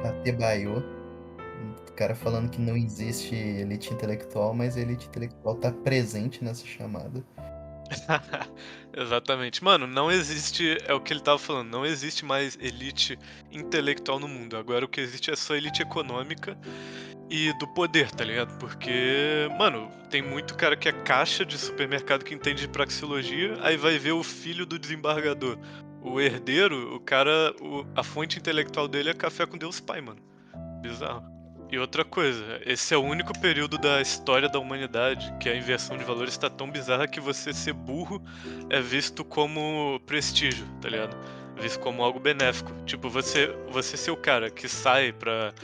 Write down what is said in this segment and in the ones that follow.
Adebayo, o cara falando que não existe elite intelectual, mas a elite intelectual tá presente nessa chamada. Exatamente. Mano, não existe, é o que ele tava falando, não existe mais elite intelectual no mundo. Agora o que existe é só elite econômica e do poder, tá ligado? Porque, mano, tem muito cara que é caixa de supermercado que entende de praxeologia, aí vai ver o filho do desembargador. O herdeiro, o cara, a fonte intelectual dele é café com Deus Pai, mano. Bizarro. E outra coisa, esse é o único período da história da humanidade que a inversão de valores está tão bizarra que você ser burro é visto como prestígio, tá ligado? Visto como algo benéfico. Tipo, você ser o cara que sai pra.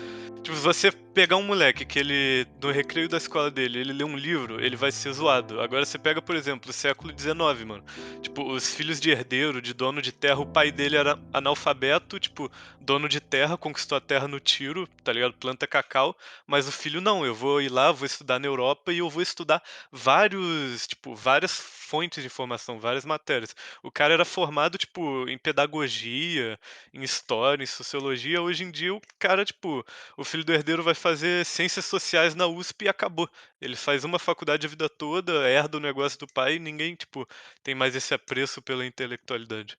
Tipo, se você pegar um moleque que ele, no recreio da escola dele, ele lê um livro, ele vai ser zoado. Agora você pega, por exemplo, o século XIX, mano. Tipo, os filhos de herdeiro, de dono de terra, o pai dele era analfabeto, tipo, dono de terra, conquistou a terra no tiro, tá ligado? Planta cacau, mas o filho não, eu vou ir lá, vou estudar na Europa e eu vou estudar várias fontes de informação, várias matérias. O cara era formado, tipo, em pedagogia, em história, em sociologia. Hoje em dia, o cara, tipo, o filho do herdeiro vai fazer ciências sociais na USP e acabou. Ele faz uma faculdade a vida toda, herda o negócio do pai e ninguém, tipo, tem mais esse apreço pela intelectualidade.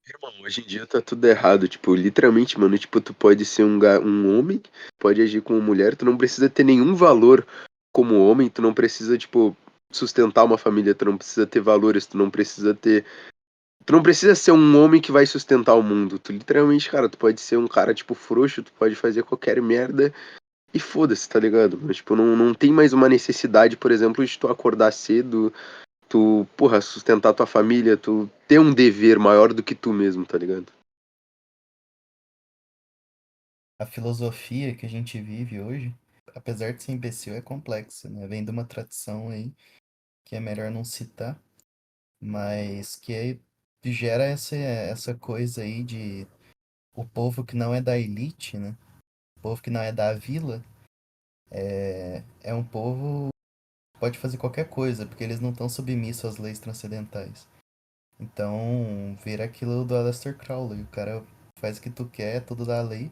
Irmão, hoje em dia tá tudo errado, tipo, literalmente, mano, tipo, tu pode ser um homem, pode agir como mulher, tu não precisa ter nenhum valor como homem, tu não precisa, tipo, sustentar uma família, tu não precisa ter valores, tu não precisa ser um homem que vai sustentar o mundo, tu literalmente, cara, tu pode ser um cara, tipo, frouxo, tu pode fazer qualquer merda e foda-se, tá ligado? Mas, tipo, não tem mais uma necessidade, por exemplo, de tu acordar cedo, tu, porra, sustentar tua família, tu ter um dever maior do que tu mesmo, tá ligado? A filosofia que a gente vive hoje, apesar de ser imbecil, é complexa, né? Vem de uma tradição aí que é melhor não citar, mas gera essa coisa aí de o povo que não é da elite, né? O povo que não é da vila, é um povo que pode fazer qualquer coisa, porque eles não estão submissos às leis transcendentais. Então, vira aquilo do Aleister Crowley, o cara faz o que tu quer, tudo da lei.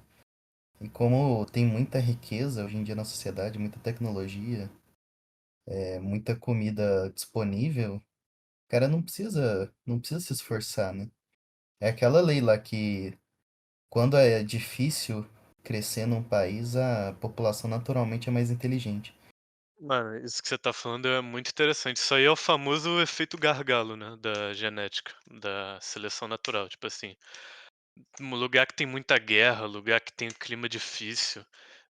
E como tem muita riqueza hoje em dia na sociedade, muita tecnologia, muita comida disponível, o cara não precisa se esforçar, né? É aquela lei lá que quando é difícil crescer num país, a população naturalmente é mais inteligente. Mano, isso que você tá falando é muito interessante. Isso aí é o famoso efeito gargalo, né, da genética, da seleção natural. Tipo assim, um lugar que tem muita guerra, lugar que tem clima difícil,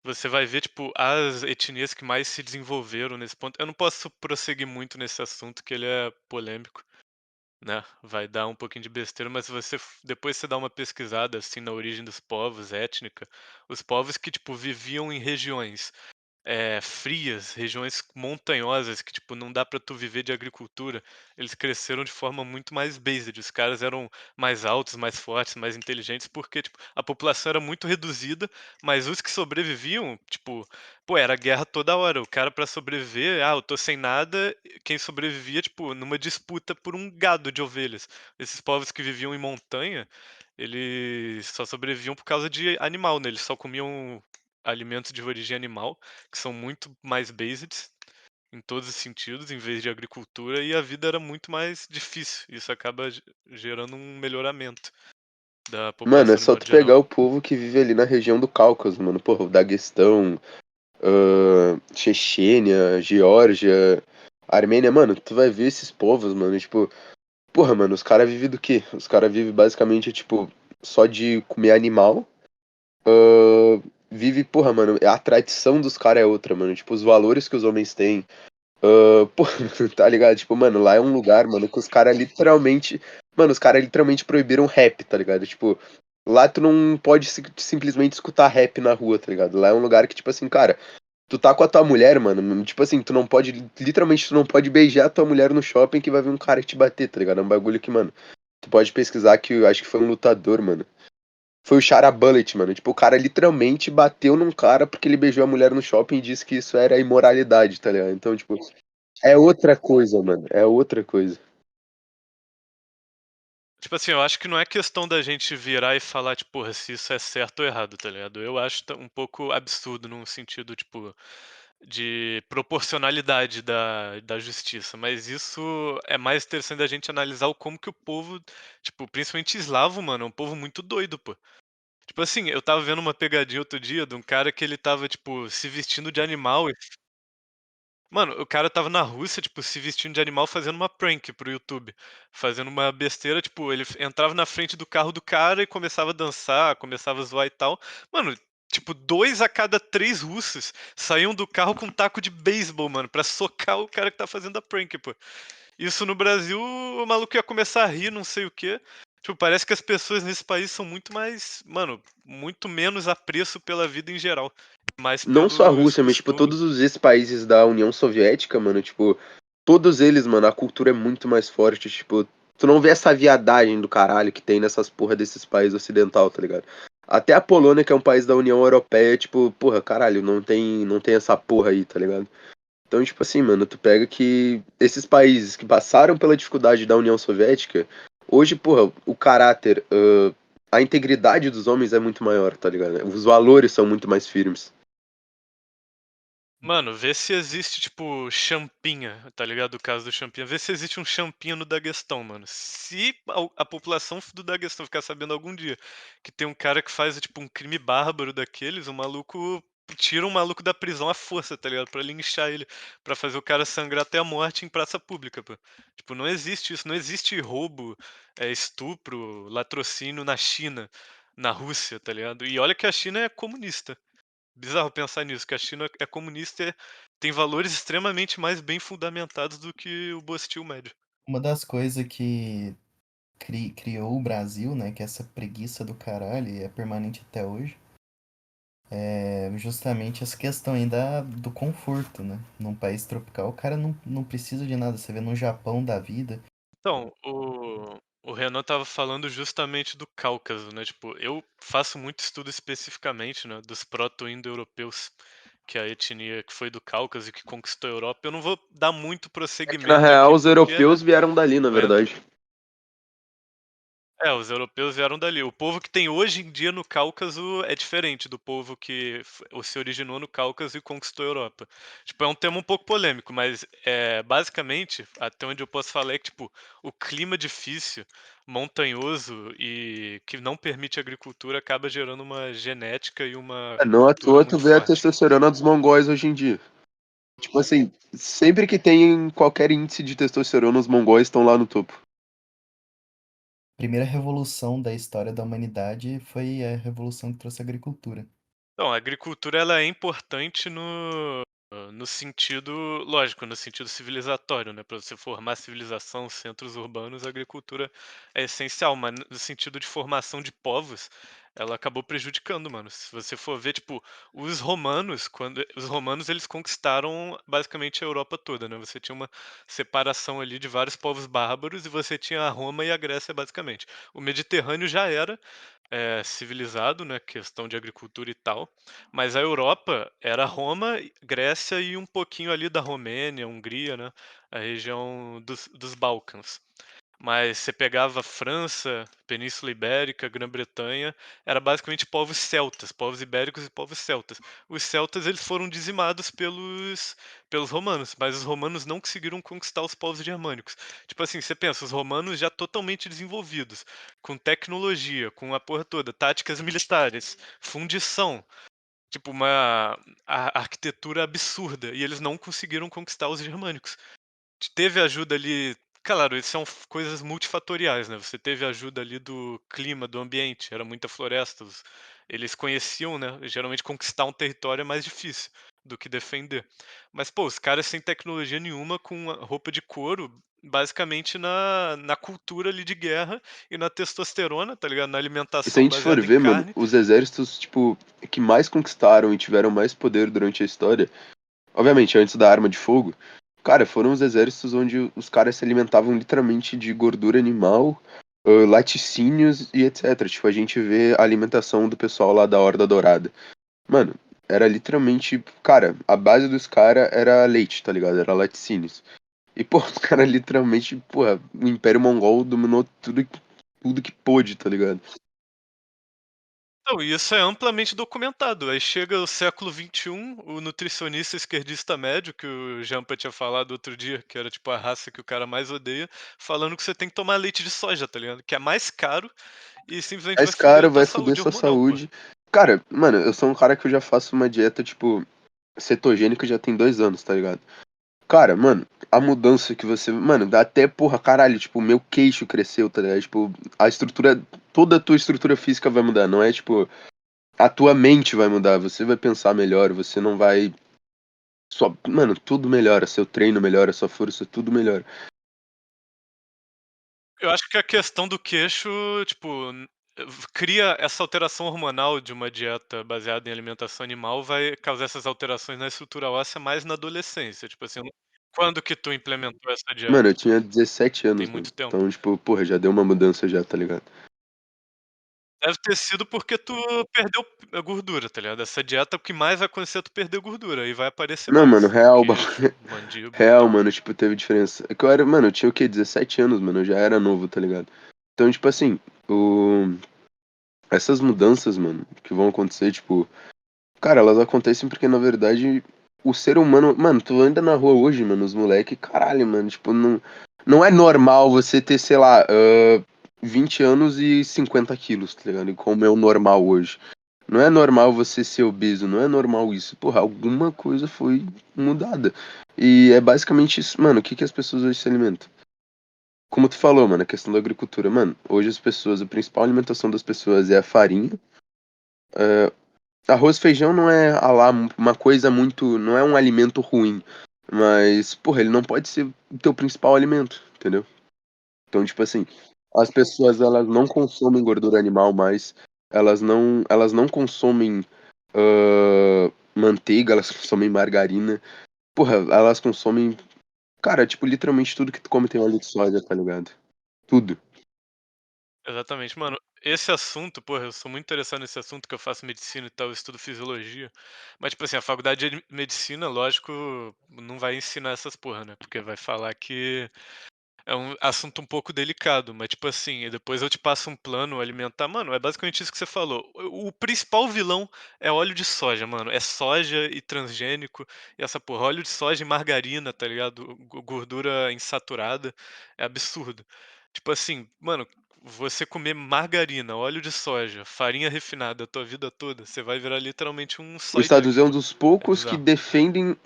você vai ver, tipo, as etnias que mais se desenvolveram nesse ponto. Eu não posso prosseguir muito nesse assunto, que ele é polêmico, né? Vai dar um pouquinho de besteira, mas se você depois você dá uma pesquisada assim na origem dos povos, étnica, os povos que tipo viviam em regiões frias, regiões montanhosas que, tipo, não dá pra tu viver de agricultura, eles cresceram de forma muito mais based. Os caras eram mais altos, mais fortes, mais inteligentes, porque, tipo, a população era muito reduzida, mas os que sobreviviam, tipo, pô, era guerra toda hora. O cara pra sobreviver, eu tô sem nada, quem sobrevivia, tipo, numa disputa por um gado de ovelhas. Esses povos que viviam em montanha, eles só sobreviviam por causa de animal, né? Eles só comiam alimentos de origem animal, que são muito mais based em todos os sentidos, em vez de agricultura, e a vida era muito mais difícil. Isso acaba gerando um melhoramento da Mano, é população de só modo tu geral. pegar o povo que vive ali na região do Cáucaso, mano. Porra, o Daguestão, Chechênia, Geórgia, Armênia, mano, tu vai ver esses povos, mano, tipo, porra, mano, os caras vivem do quê? Os caras vivem basicamente, tipo, só de comer animal. Vive, porra, mano, a tradição dos caras é outra, mano. Tipo, os valores que os homens têm. Pô, tá ligado? Tipo, mano, lá é um lugar, mano, que os caras literalmente. Mano, os caras literalmente proibiram rap, tá ligado? Tipo, lá tu não pode simplesmente escutar rap na rua, tá ligado? Lá é um lugar que, tipo assim, cara, tu tá com a tua mulher, mano, tipo assim, tu não pode. Literalmente, tu não pode beijar a tua mulher no shopping que vai vir um cara te bater, tá ligado? É um bagulho que, mano, tu pode pesquisar que eu acho que foi um lutador, mano. Foi o Shara Bullet, mano. Tipo, o cara literalmente bateu num cara porque ele beijou a mulher no shopping e disse que isso era imoralidade, tá ligado? Então, tipo, é outra coisa, mano. É outra coisa. Tipo assim, eu acho que não é questão da gente virar e falar, tipo, porra, se isso é certo ou errado, tá ligado? Eu acho um pouco absurdo num sentido, tipo, de proporcionalidade da justiça, mas isso é mais interessante da gente analisar o como que o povo, tipo, principalmente eslavo, mano, é um povo muito doido, pô. Tipo assim, eu tava vendo uma pegadinha outro dia de um cara que ele tava, tipo, se vestindo de animal. Mano, o cara tava na Rússia, tipo, se vestindo de animal fazendo uma prank pro YouTube. Fazendo uma besteira, tipo, ele entrava na frente do carro do cara e começava a dançar, começava a zoar e tal. Mano, tipo, 2 a cada 3 russos saíam do carro com um taco de beisebol, mano, pra socar o cara que tá fazendo a prank, pô. Isso no Brasil, o maluco ia começar a rir, não sei o quê. Tipo, parece que as pessoas nesse país são muito mais, mano, muito menos apreço pela vida em geral. Mais Não só a pelos Rússia, mas, tipo, costumes. todos os ex-países da União Soviética, mano, tipo, todos eles, mano, a cultura é muito mais forte, tipo, tu não vê essa viadagem do caralho que tem nessas porra desses países ocidental, tá ligado? Até a Polônia, que é um país da União Europeia, tipo, porra, caralho, não tem essa porra aí, tá ligado? Então, tipo assim, mano, tu pega que esses países que passaram pela dificuldade da União Soviética, hoje, porra, o caráter, a integridade dos homens é muito maior, tá ligado? Os valores são muito mais firmes. Mano, vê se existe, tipo, champinha, tá ligado? O caso do champinha. Vê se existe um champinha no Daguestão, mano. Se a população do Daguestão ficar sabendo algum dia que tem um cara que faz, tipo, um crime bárbaro daqueles, o maluco tira um maluco da prisão à força, tá ligado? Pra linchar ele, pra fazer o cara sangrar até a morte em praça pública, pô. Tipo, não existe isso. Não existe roubo, estupro, latrocínio na China, na Rússia, tá ligado? E olha que a China é comunista. Bizarro pensar nisso, que a China é comunista e tem valores extremamente mais bem fundamentados do que o Bostil médio. Uma das coisas que criou o Brasil, né, que é essa preguiça do caralho e é permanente até hoje, é justamente essa questão aí do conforto, né? Num país tropical, o cara não precisa de nada. Você vê no Japão da vida. Então, o Renan estava falando justamente do Cáucaso, né? Tipo, eu faço muito estudo especificamente, né, dos proto-indo-europeus, que é a etnia que foi do Cáucaso e que conquistou a Europa. Eu não vou dar muito É que, na prosseguimento real, aqui, os porque, né? europeus vieram dali, na Vai verdade. Os europeus vieram dali. O povo que tem hoje em dia no Cáucaso é diferente do povo que se originou no Cáucaso e conquistou a Europa. Tipo, é um tema um pouco polêmico, mas basicamente, até onde eu posso falar é que, tipo, o clima difícil, montanhoso e que não permite agricultura acaba gerando uma genética e uma Não à cultura toa tu muito vê a forte. testosterona dos mongóis hoje em dia. Tipo assim, sempre que tem qualquer índice de testosterona, os mongóis estão lá no topo. A primeira revolução da história da humanidade foi a revolução que trouxe a agricultura. Então, a agricultura ela é importante no sentido, lógico, no sentido civilizatório, né? Para você formar civilização, centros urbanos, a agricultura é essencial, mas no sentido de formação de povos, ela acabou prejudicando, mano. Se você for ver, tipo, os romanos eles conquistaram basicamente a Europa toda, né? Você tinha uma separação ali de vários povos bárbaros e você tinha a Roma e a Grécia basicamente. O Mediterrâneo já era civilizado, né, questão de agricultura e tal, mas a Europa era Roma, Grécia e um pouquinho ali da Romênia, Hungria, né, a região dos Balcãs. Mas você pegava França, Península Ibérica, Grã-Bretanha, era basicamente povos celtas, povos ibéricos e povos celtas. Os celtas eles foram dizimados pelos romanos, mas os romanos não conseguiram conquistar os povos germânicos. Tipo assim, você pensa, os romanos já totalmente desenvolvidos, com tecnologia, com a porra toda, táticas militares, fundição, tipo uma arquitetura absurda, e eles não conseguiram conquistar os germânicos. Teve ajuda ali. Claro, isso são coisas multifatoriais, né? Você teve ajuda ali do clima, do ambiente, era muita floresta. Eles conheciam, né? Geralmente conquistar um território é mais difícil do que defender. Mas, pô, os caras sem tecnologia nenhuma, com roupa de couro, basicamente na cultura ali de guerra e na testosterona, tá ligado? Na E se a alimentação gente for baseada em ver, mano, carne. os exércitos, tipo, que mais conquistaram e tiveram mais poder durante a história, obviamente, antes da arma de fogo, cara, foram os exércitos onde os caras se alimentavam literalmente de gordura animal, laticínios e etc. Tipo, a gente vê a alimentação do pessoal lá da Horda Dourada. Mano, era literalmente, cara, a base dos caras era leite, tá ligado? Era laticínios. E, pô, os caras literalmente, porra, o Império Mongol dominou tudo tudo que pôde, tá ligado? Não, e isso é amplamente documentado. Aí chega o século XXI, o nutricionista esquerdista médio, que o Jampa tinha falado outro dia, que era tipo a raça que o cara mais odeia, falando que você tem que tomar leite de soja, tá ligado? Que é mais caro e simplesmente vai Mais foder a caro, tua vai foder saúde sua hormonal, pô. saúde. Cara, mano, eu sou um cara que eu já faço uma dieta, tipo, cetogênica já tem 2 anos, tá ligado? Cara, mano, a mudança que você. Mano, dá até, porra, caralho, tipo, meu queixo cresceu, tá ligado? Tipo, a estrutura. Toda a tua estrutura física vai mudar, não é tipo. A tua mente vai mudar, você vai pensar melhor, você não vai. Só, mano, tudo melhora, seu treino melhora, sua força, tudo melhora. Eu acho que a questão do queixo, tipo, cria essa alteração hormonal de uma dieta baseada em alimentação animal, vai causar essas alterações na estrutura óssea mais na adolescência. Tipo assim, quando que tu implementou essa Mano, eu dieta? tinha 17 Tem anos, mano. muito tempo? Então, tipo, porra, já deu uma mudança já, tá ligado? Deve ter sido porque tu perdeu a gordura, tá ligado? Essa dieta, o que mais vai acontecer é tu perder gordura, e vai aparecer Não, mano, mais. real, Queixo, mandíbula e real, tal. mano, tipo, teve diferença. É que eu era, mano, eu tinha o quê? 17 anos, mano, eu já era novo, tá ligado? Então, tipo assim, essas mudanças, mano, que vão acontecer, tipo, cara, elas acontecem porque, na verdade, o ser humano. Mano, tu anda na rua hoje, mano, os moleque, caralho, mano, tipo, não é normal você ter, sei lá, 20 anos e 50 quilos, tá ligado? E como é o normal hoje. Não é normal você ser obeso, não é normal isso. Porra, alguma coisa foi mudada. E é basicamente isso, mano, o que que as pessoas hoje se alimentam? Como tu falou, mano, a questão da agricultura, mano, hoje as pessoas, a principal alimentação das pessoas é a farinha. Arroz e feijão não é lá uma coisa muito, não é um alimento ruim, mas, porra, ele não pode ser o teu principal alimento, entendeu? Então, tipo assim, as pessoas elas não consomem gordura animal mais, elas não consomem manteiga, elas consomem margarina. Porra, elas consomem, cara, tipo, literalmente tudo que tu come tem óleo de soja, tá ligado? Tudo. Exatamente. Mano, esse assunto, porra, eu sou muito interessado nesse assunto, que eu faço medicina e tal, eu estudo fisiologia. Mas, tipo assim, a faculdade de medicina, lógico, não vai ensinar essas porra, né? Porque vai falar que é um assunto um pouco delicado, mas tipo assim, e depois eu te passo um plano alimentar. Mano, é basicamente isso que você falou. O principal vilão é óleo de soja, mano. É soja e transgênico e essa porra. Óleo de soja e margarina, tá ligado? Gordura insaturada. É absurdo. Tipo assim, mano, você comer margarina, óleo de soja, farinha refinada a tua vida toda, você vai virar literalmente um Os soy Estados junk, Unidos é um mano. dos É poucos que bizarro. defendem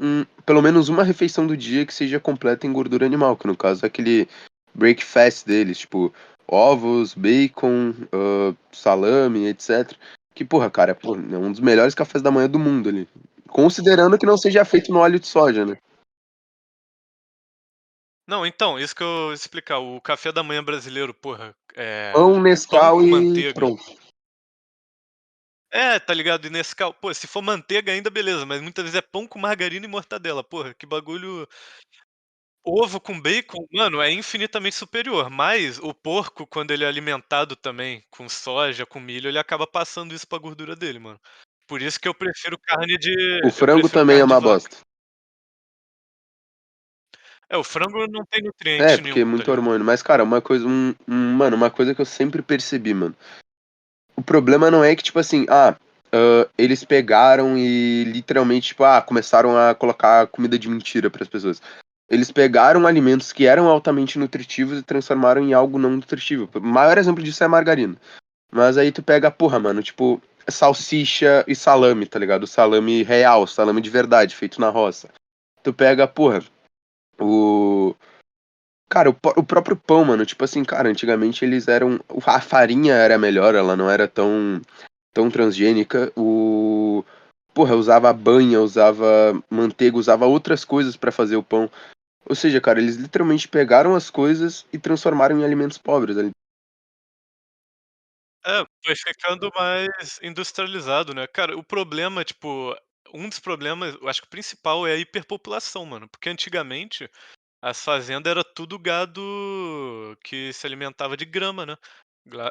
pelo menos uma refeição do dia que seja completa em gordura animal, que no caso é aquele breakfast deles, tipo ovos, bacon, salame, etc. Que, porra, cara, pô, é um dos melhores cafés da manhã do mundo ali. Considerando que não seja feito no óleo de soja, né? Não, então, isso que eu ia explicar. O café da manhã brasileiro, porra, Pão, pão Nescau com e manteiga. pronto. É, tá ligado? E Nescau, pô, se for manteiga ainda beleza, mas muitas vezes é pão com margarina e mortadela, porra, que bagulho. Ovo com bacon, mano, é infinitamente superior, mas o porco, quando ele é alimentado também com soja, com milho, ele acaba passando isso pra gordura dele, mano. Por isso que O eu frango prefiro também é carne de uma vaca. bosta. É, o frango não tem É, nutriente porque é nenhum, tá muito ligado? hormônio. Mas, cara, mano, uma coisa que eu sempre percebi, mano. O problema não é que, tipo assim, eles pegaram e literalmente, tipo, começaram a colocar comida de mentira para as pessoas. Eles pegaram alimentos que eram altamente nutritivos e transformaram em algo não nutritivo. O maior exemplo disso é a margarina. Mas aí tu pega, porra, mano, tipo, salsicha e salame, tá ligado? Salame real, salame de verdade, feito na roça. Tu pega, porra, o. Cara, o próprio pão, mano, tipo assim, cara, antigamente eles eram. A farinha era melhor, ela não era tão transgênica. Porra, usava banha, usava manteiga, usava outras coisas pra fazer o pão. Ou seja, cara, eles literalmente pegaram as coisas e transformaram em alimentos pobres ali. É, foi ficando mais industrializado, né. Cara, o problema, tipo, um dos problemas, eu acho que o principal é a hiperpopulação, mano, porque antigamente as fazendas era tudo gado que se alimentava de grama, né,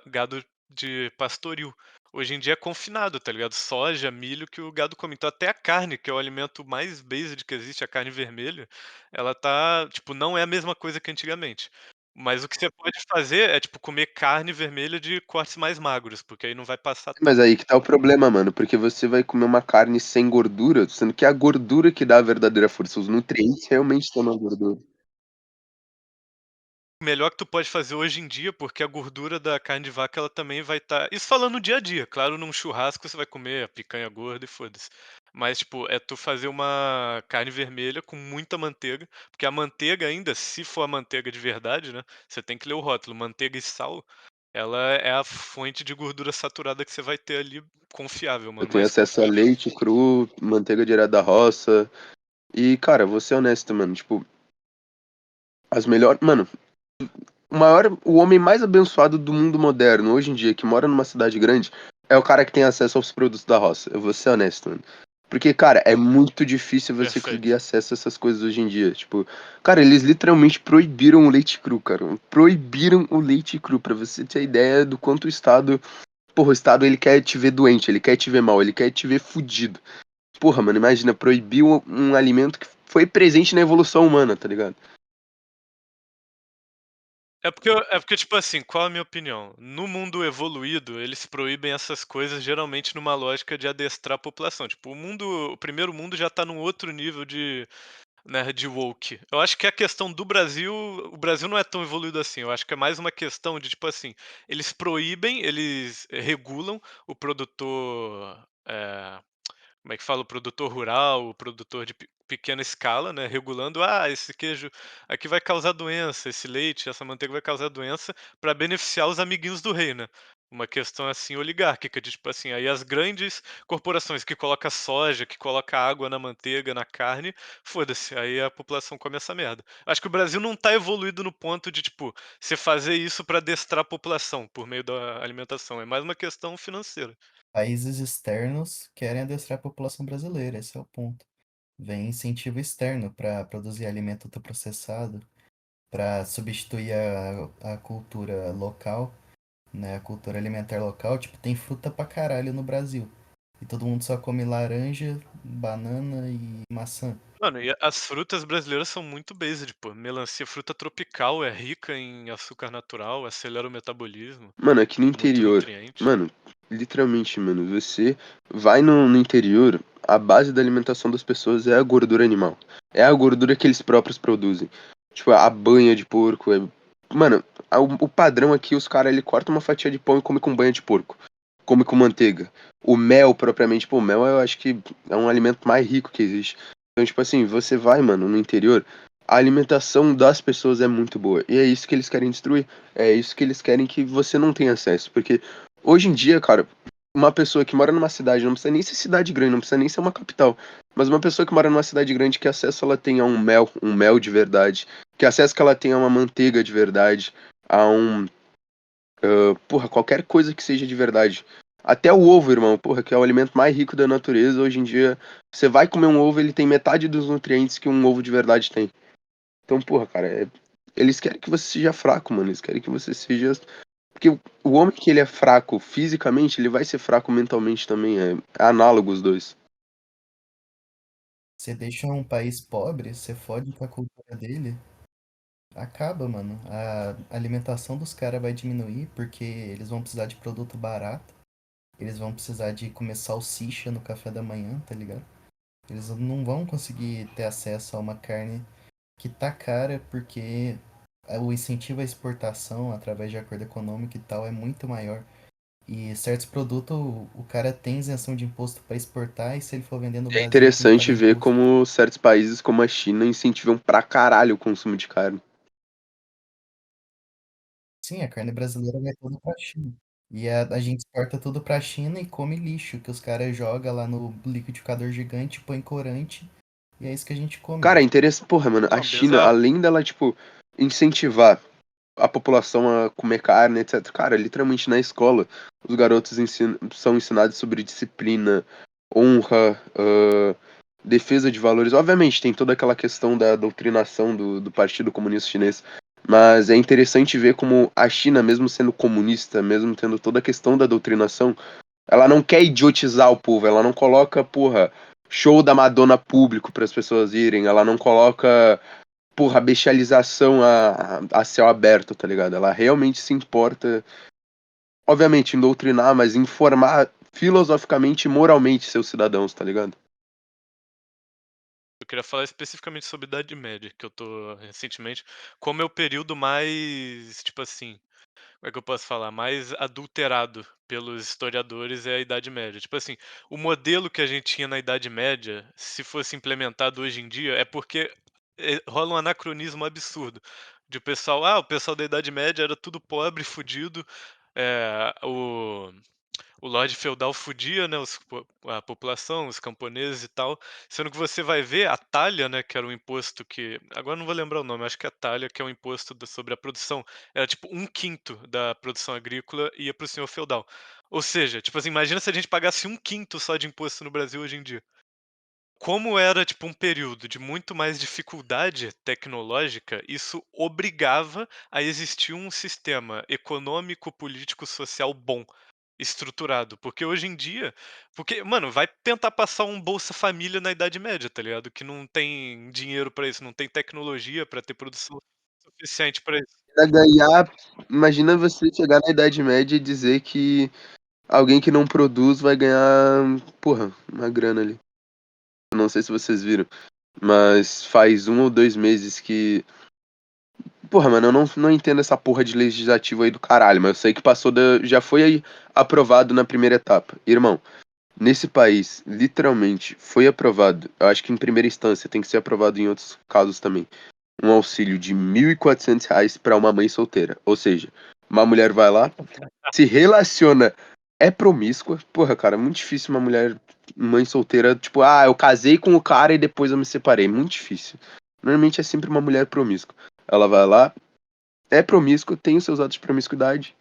gado de pastoril. Hoje em dia é confinado, tá ligado? Soja, milho que o gado come. Então até a carne, que é o alimento mais basic que existe, a carne vermelha, ela tá tipo, não é a mesma coisa que antigamente. Mas o que você pode fazer é, tipo, comer carne vermelha de cortes mais magros, porque aí não vai passar Mas tanto. aí que tá o problema, mano, porque você vai comer uma carne sem gordura, sendo que é a gordura que dá a verdadeira força, os nutrientes realmente estão na gordura. O melhor que tu pode fazer hoje em dia, porque a gordura da carne de vaca ela também vai estar. Isso falando no dia a dia, claro, num churrasco você vai comer a picanha gorda e foda-se. Mas, tipo, é tu fazer uma carne vermelha com muita manteiga, porque a manteiga ainda, se for a manteiga de verdade, né? Você tem que ler o rótulo, manteiga e sal, ela é a fonte de gordura saturada que você vai ter ali confiável, Eu mano, tenho mais acesso a confiável. leite cru, manteiga direto da roça. E, cara, vou ser honesto, mano. Tipo, as melhores. Mano, o homem mais abençoado do mundo moderno, hoje em dia, que mora numa cidade grande, é o cara que tem acesso aos produtos da roça. Eu vou ser honesto, mano. Porque, cara, é muito difícil você conseguir Perfeito. acesso a essas coisas hoje em dia. Tipo, cara, eles literalmente proibiram o leite cru, cara. Proibiram o leite cru, pra você ter ideia do quanto o Estado. Porra, o Estado ele quer te ver doente, ele quer te ver mal, ele quer te ver fudido. Porra, mano, imagina, proibir um alimento que foi presente na evolução humana, tá ligado? É porque, tipo assim, qual a minha opinião? No mundo evoluído, eles proíbem essas coisas geralmente numa lógica de adestrar a população. Tipo, o primeiro mundo já tá num outro nível de, né, de woke. Eu acho que a questão do Brasil, o Brasil não é tão evoluído assim. Eu acho que é mais uma questão de, tipo assim, eles proíbem, eles regulam o produtor, como é que fala? O produtor rural, o produtor de pequena escala, né, regulando, esse queijo aqui vai causar doença, esse leite, essa manteiga vai causar doença, para beneficiar os amiguinhos do rei, né? Uma questão assim oligárquica, de tipo assim, aí as grandes corporações que colocam soja, que colocam água na manteiga, na carne, foda-se, aí a população come essa merda. Acho que o Brasil não tá evoluído no ponto de, tipo, você fazer isso para adestrar a população por meio da alimentação, é mais uma questão financeira. Países externos querem adestrar a população brasileira, esse é o ponto. Vem incentivo externo para produzir alimento ultraprocessado, para substituir a cultura local, né? A cultura alimentar local, tipo, tem fruta pra caralho no Brasil. E todo mundo só come laranja, banana e maçã. Mano, e as frutas brasileiras são muito based, pô. Melancia, fruta tropical, é rica em açúcar natural, acelera o metabolismo, Mano, aqui no muito interior, nutriente. mano, literalmente, mano, você vai no interior, a base da alimentação das pessoas é a gordura animal. É a gordura que eles próprios produzem. Tipo, a banha de porco. Mano, o padrão aqui, os caras, ele corta uma fatia de pão e come com banha de porco. Come com manteiga. O mel, propriamente, pô, o mel eu acho que é um alimento mais rico que existe. Então, tipo assim, você vai, mano, no interior, a alimentação das pessoas é muito boa. E é isso que eles querem destruir. É isso que eles querem que você não tenha acesso. Porque hoje em dia, cara, uma pessoa que mora numa cidade, não precisa nem ser cidade grande, não precisa nem ser uma capital. Mas uma pessoa que mora numa cidade grande, que acesso ela tem a um mel de verdade. Que acesso que ela tem a uma manteiga de verdade. A porra, qualquer coisa que seja de verdade. Até o ovo, irmão, porra, que é o alimento mais rico da natureza. Hoje em dia, você vai comer um ovo, ele tem metade dos nutrientes que um ovo de verdade tem. Então, porra, cara, eles querem que você seja fraco, mano. Eles querem que você seja. Porque o homem que ele é fraco fisicamente, ele vai ser fraco mentalmente também. É análogo os dois. Você deixa um país pobre, você fode com a cultura dele, acaba, mano. A alimentação dos caras vai diminuir porque eles vão precisar de produto barato. Eles vão precisar de comer salsicha no café da manhã, tá ligado? Eles não vão conseguir ter acesso a uma carne que tá cara porque o incentivo à exportação através de acordo econômico e tal é muito maior. E certos produtos o cara tem isenção de imposto para exportar e se ele for vender no É Brasil ele tem que interessante pagar ver imposto. como certos países como a China incentivam pra caralho o consumo de carne. Sim, a carne brasileira vai toda pra China. E a gente exporta tudo pra China e come lixo, que os caras jogam lá no liquidificador gigante, põe corante, e é isso que a gente come, Cara, é velho. interessante. Porra, mano, a Não, China, bizarro. além dela, tipo, incentivar a população a comer carne, etc. Cara, literalmente na escola, os garotos são ensinados sobre disciplina, honra, defesa de valores. Obviamente, tem toda aquela questão da doutrinação do Partido Comunista Chinês. Mas é interessante ver como a China, mesmo sendo comunista, mesmo tendo toda a questão da doutrinação, ela não quer idiotizar o povo, ela não coloca, porra, show da Madonna público para as pessoas irem, ela não coloca porra, a bestialização a céu aberto, tá ligado? Ela realmente se importa, obviamente, em doutrinar, mas em formar filosoficamente e moralmente seus cidadãos, tá ligado? Eu queria falar especificamente sobre Idade Média, que eu tô recentemente. Como é o período mais, tipo assim, como é que eu posso falar? Mais adulterado pelos historiadores é a Idade Média. Tipo assim, o modelo que a gente tinha na Idade Média, se fosse implementado hoje em dia, é porque rola um anacronismo absurdo. De o pessoal da Idade Média era tudo pobre, fudido, o lord feudal fudia, né, a população, os camponeses e tal, sendo que você vai ver a talha, né, que era um imposto que agora não vou lembrar o nome, acho que é a talha, que é um imposto sobre a produção, era tipo um quinto da produção agrícola ia para o senhor feudal. Ou seja, tipo assim, imagina se a gente pagasse um quinto só de imposto no Brasil hoje em dia. Como era tipo um período de muito mais dificuldade tecnológica, isso obrigava a existir um sistema econômico, político, social bom, estruturado. Porque hoje em dia, porque, mano, vai tentar passar um Bolsa Família na Idade Média, tá ligado? Que não tem dinheiro pra isso, não tem tecnologia pra ter produção suficiente pra isso. Pra ganhar, imagina você chegar na Idade Média e dizer que alguém que não produz vai ganhar, porra, uma grana ali. Eu não sei se vocês viram, mas faz 1 ou 2 meses que. Porra, mano, eu não entendo essa porra de legislativo aí do caralho, mas eu sei que passou da. Já foi aí aprovado na primeira etapa. Irmão, nesse país, literalmente, foi aprovado. Eu acho que em primeira instância tem que ser aprovado em outros casos também. Um auxílio de R$ 1.400 para uma mãe solteira. Ou seja, uma mulher vai lá, se relaciona, é promíscua. Porra, cara, é muito difícil uma mulher, mãe solteira, tipo, eu casei com o cara e depois eu me separei. Muito difícil. Normalmente é sempre uma mulher promíscua. Ela vai lá, é promíscua, tem os seus atos de promiscuidade,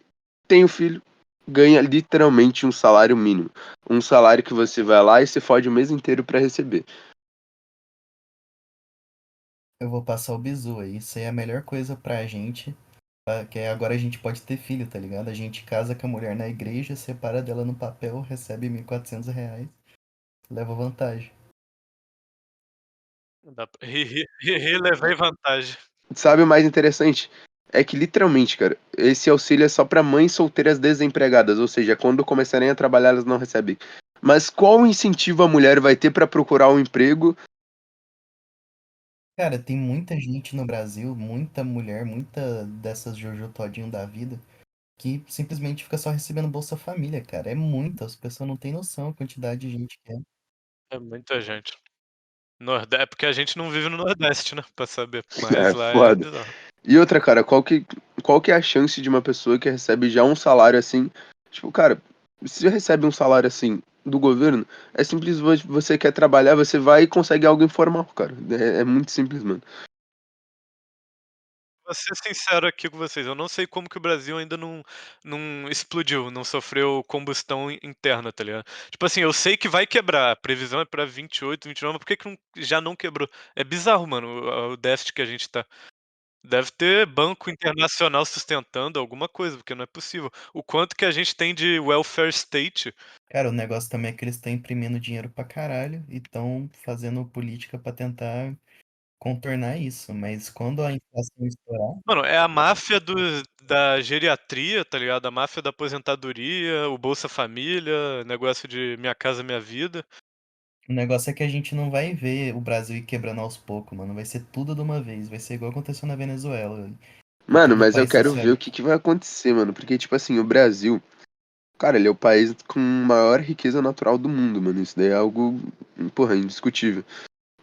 tem o filho, ganha literalmente um salário mínimo. Um salário que você vai lá e se fode o mês inteiro pra receber. Eu vou passar o bizu aí. Isso aí é a melhor coisa pra gente. Que é agora a gente pode ter filho, tá ligado? A gente casa com a mulher na igreja, separa dela no papel, recebe R$ 1.400, leva vantagem. Levei vantagem. Sabe o mais interessante? É que literalmente, cara, esse auxílio é só pra mães solteiras desempregadas, ou seja, quando começarem a trabalhar elas não recebem. Mas qual incentivo a mulher vai ter pra procurar um emprego? Cara, tem muita gente no Brasil, muita mulher, muita dessas Jojo Todinho da vida, que simplesmente fica só recebendo Bolsa Família, cara. É muita, as pessoas não têm noção a quantidade de gente que é. É muita gente. É porque a gente não vive no Nordeste, né, pra saber, mas É lá é foda. bizarro. E outra, cara, qual que é a chance de uma pessoa que recebe já um salário assim? Tipo, cara, se você recebe um salário assim do governo, é simples, você quer trabalhar, você vai e consegue algo informal, cara. É muito simples, mano. Vou ser sincero aqui com vocês, eu não sei como que o Brasil ainda não explodiu, não sofreu combustão interna, tá ligado? Tipo assim, eu sei que vai quebrar, a previsão é pra 28, 29, mas por que que já não quebrou? É bizarro, mano, o déficit que a gente tá. Deve ter banco internacional sustentando alguma coisa, porque não é possível. O quanto que a gente tem de welfare state. Cara, o negócio também é que eles estão imprimindo dinheiro pra caralho e estão fazendo política pra tentar contornar isso. Mas quando a inflação estourar, Mano, é a máfia da geriatria, tá ligado? A máfia da aposentadoria, o Bolsa Família, negócio de Minha Casa Minha Vida. o negócio é que a gente não vai ver o Brasil ir quebrando aos poucos, mano. Vai ser tudo de uma vez. Vai ser igual aconteceu na Venezuela, velho. E Mano, todo mas eu país quero ver o socialista. que vai acontecer, mano. Porque, tipo assim, o Brasil, cara, ele é o país com maior riqueza natural do mundo, mano. Isso daí é algo, porra, indiscutível.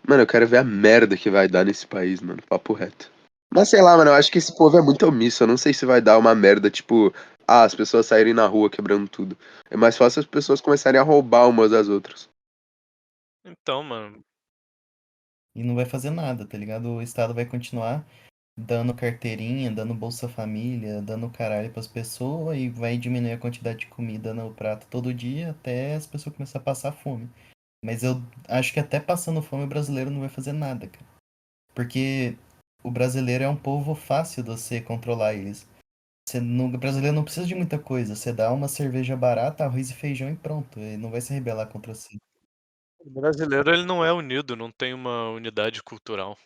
Mano, eu quero ver a merda que vai dar nesse país, mano. Papo reto. Mas sei lá, mano, eu acho que esse povo é muito omisso. Eu não sei se vai dar uma merda, tipo, as pessoas saírem na rua quebrando tudo. É mais fácil as pessoas começarem a roubar umas das outras. Então, mano, E não vai fazer nada, tá ligado? O Estado vai continuar dando carteirinha, dando Bolsa Família, dando caralho pras pessoas e vai diminuir a quantidade de comida no prato todo dia até as pessoas começarem a passar fome. Mas eu acho que até passando fome o brasileiro não vai fazer nada, cara. Porque o brasileiro é um povo fácil de você controlar eles. O brasileiro não precisa de muita coisa. Você dá uma cerveja barata, arroz e feijão e pronto. Ele não vai se rebelar contra você. o brasileiro ele não é unido, não tem uma unidade cultural.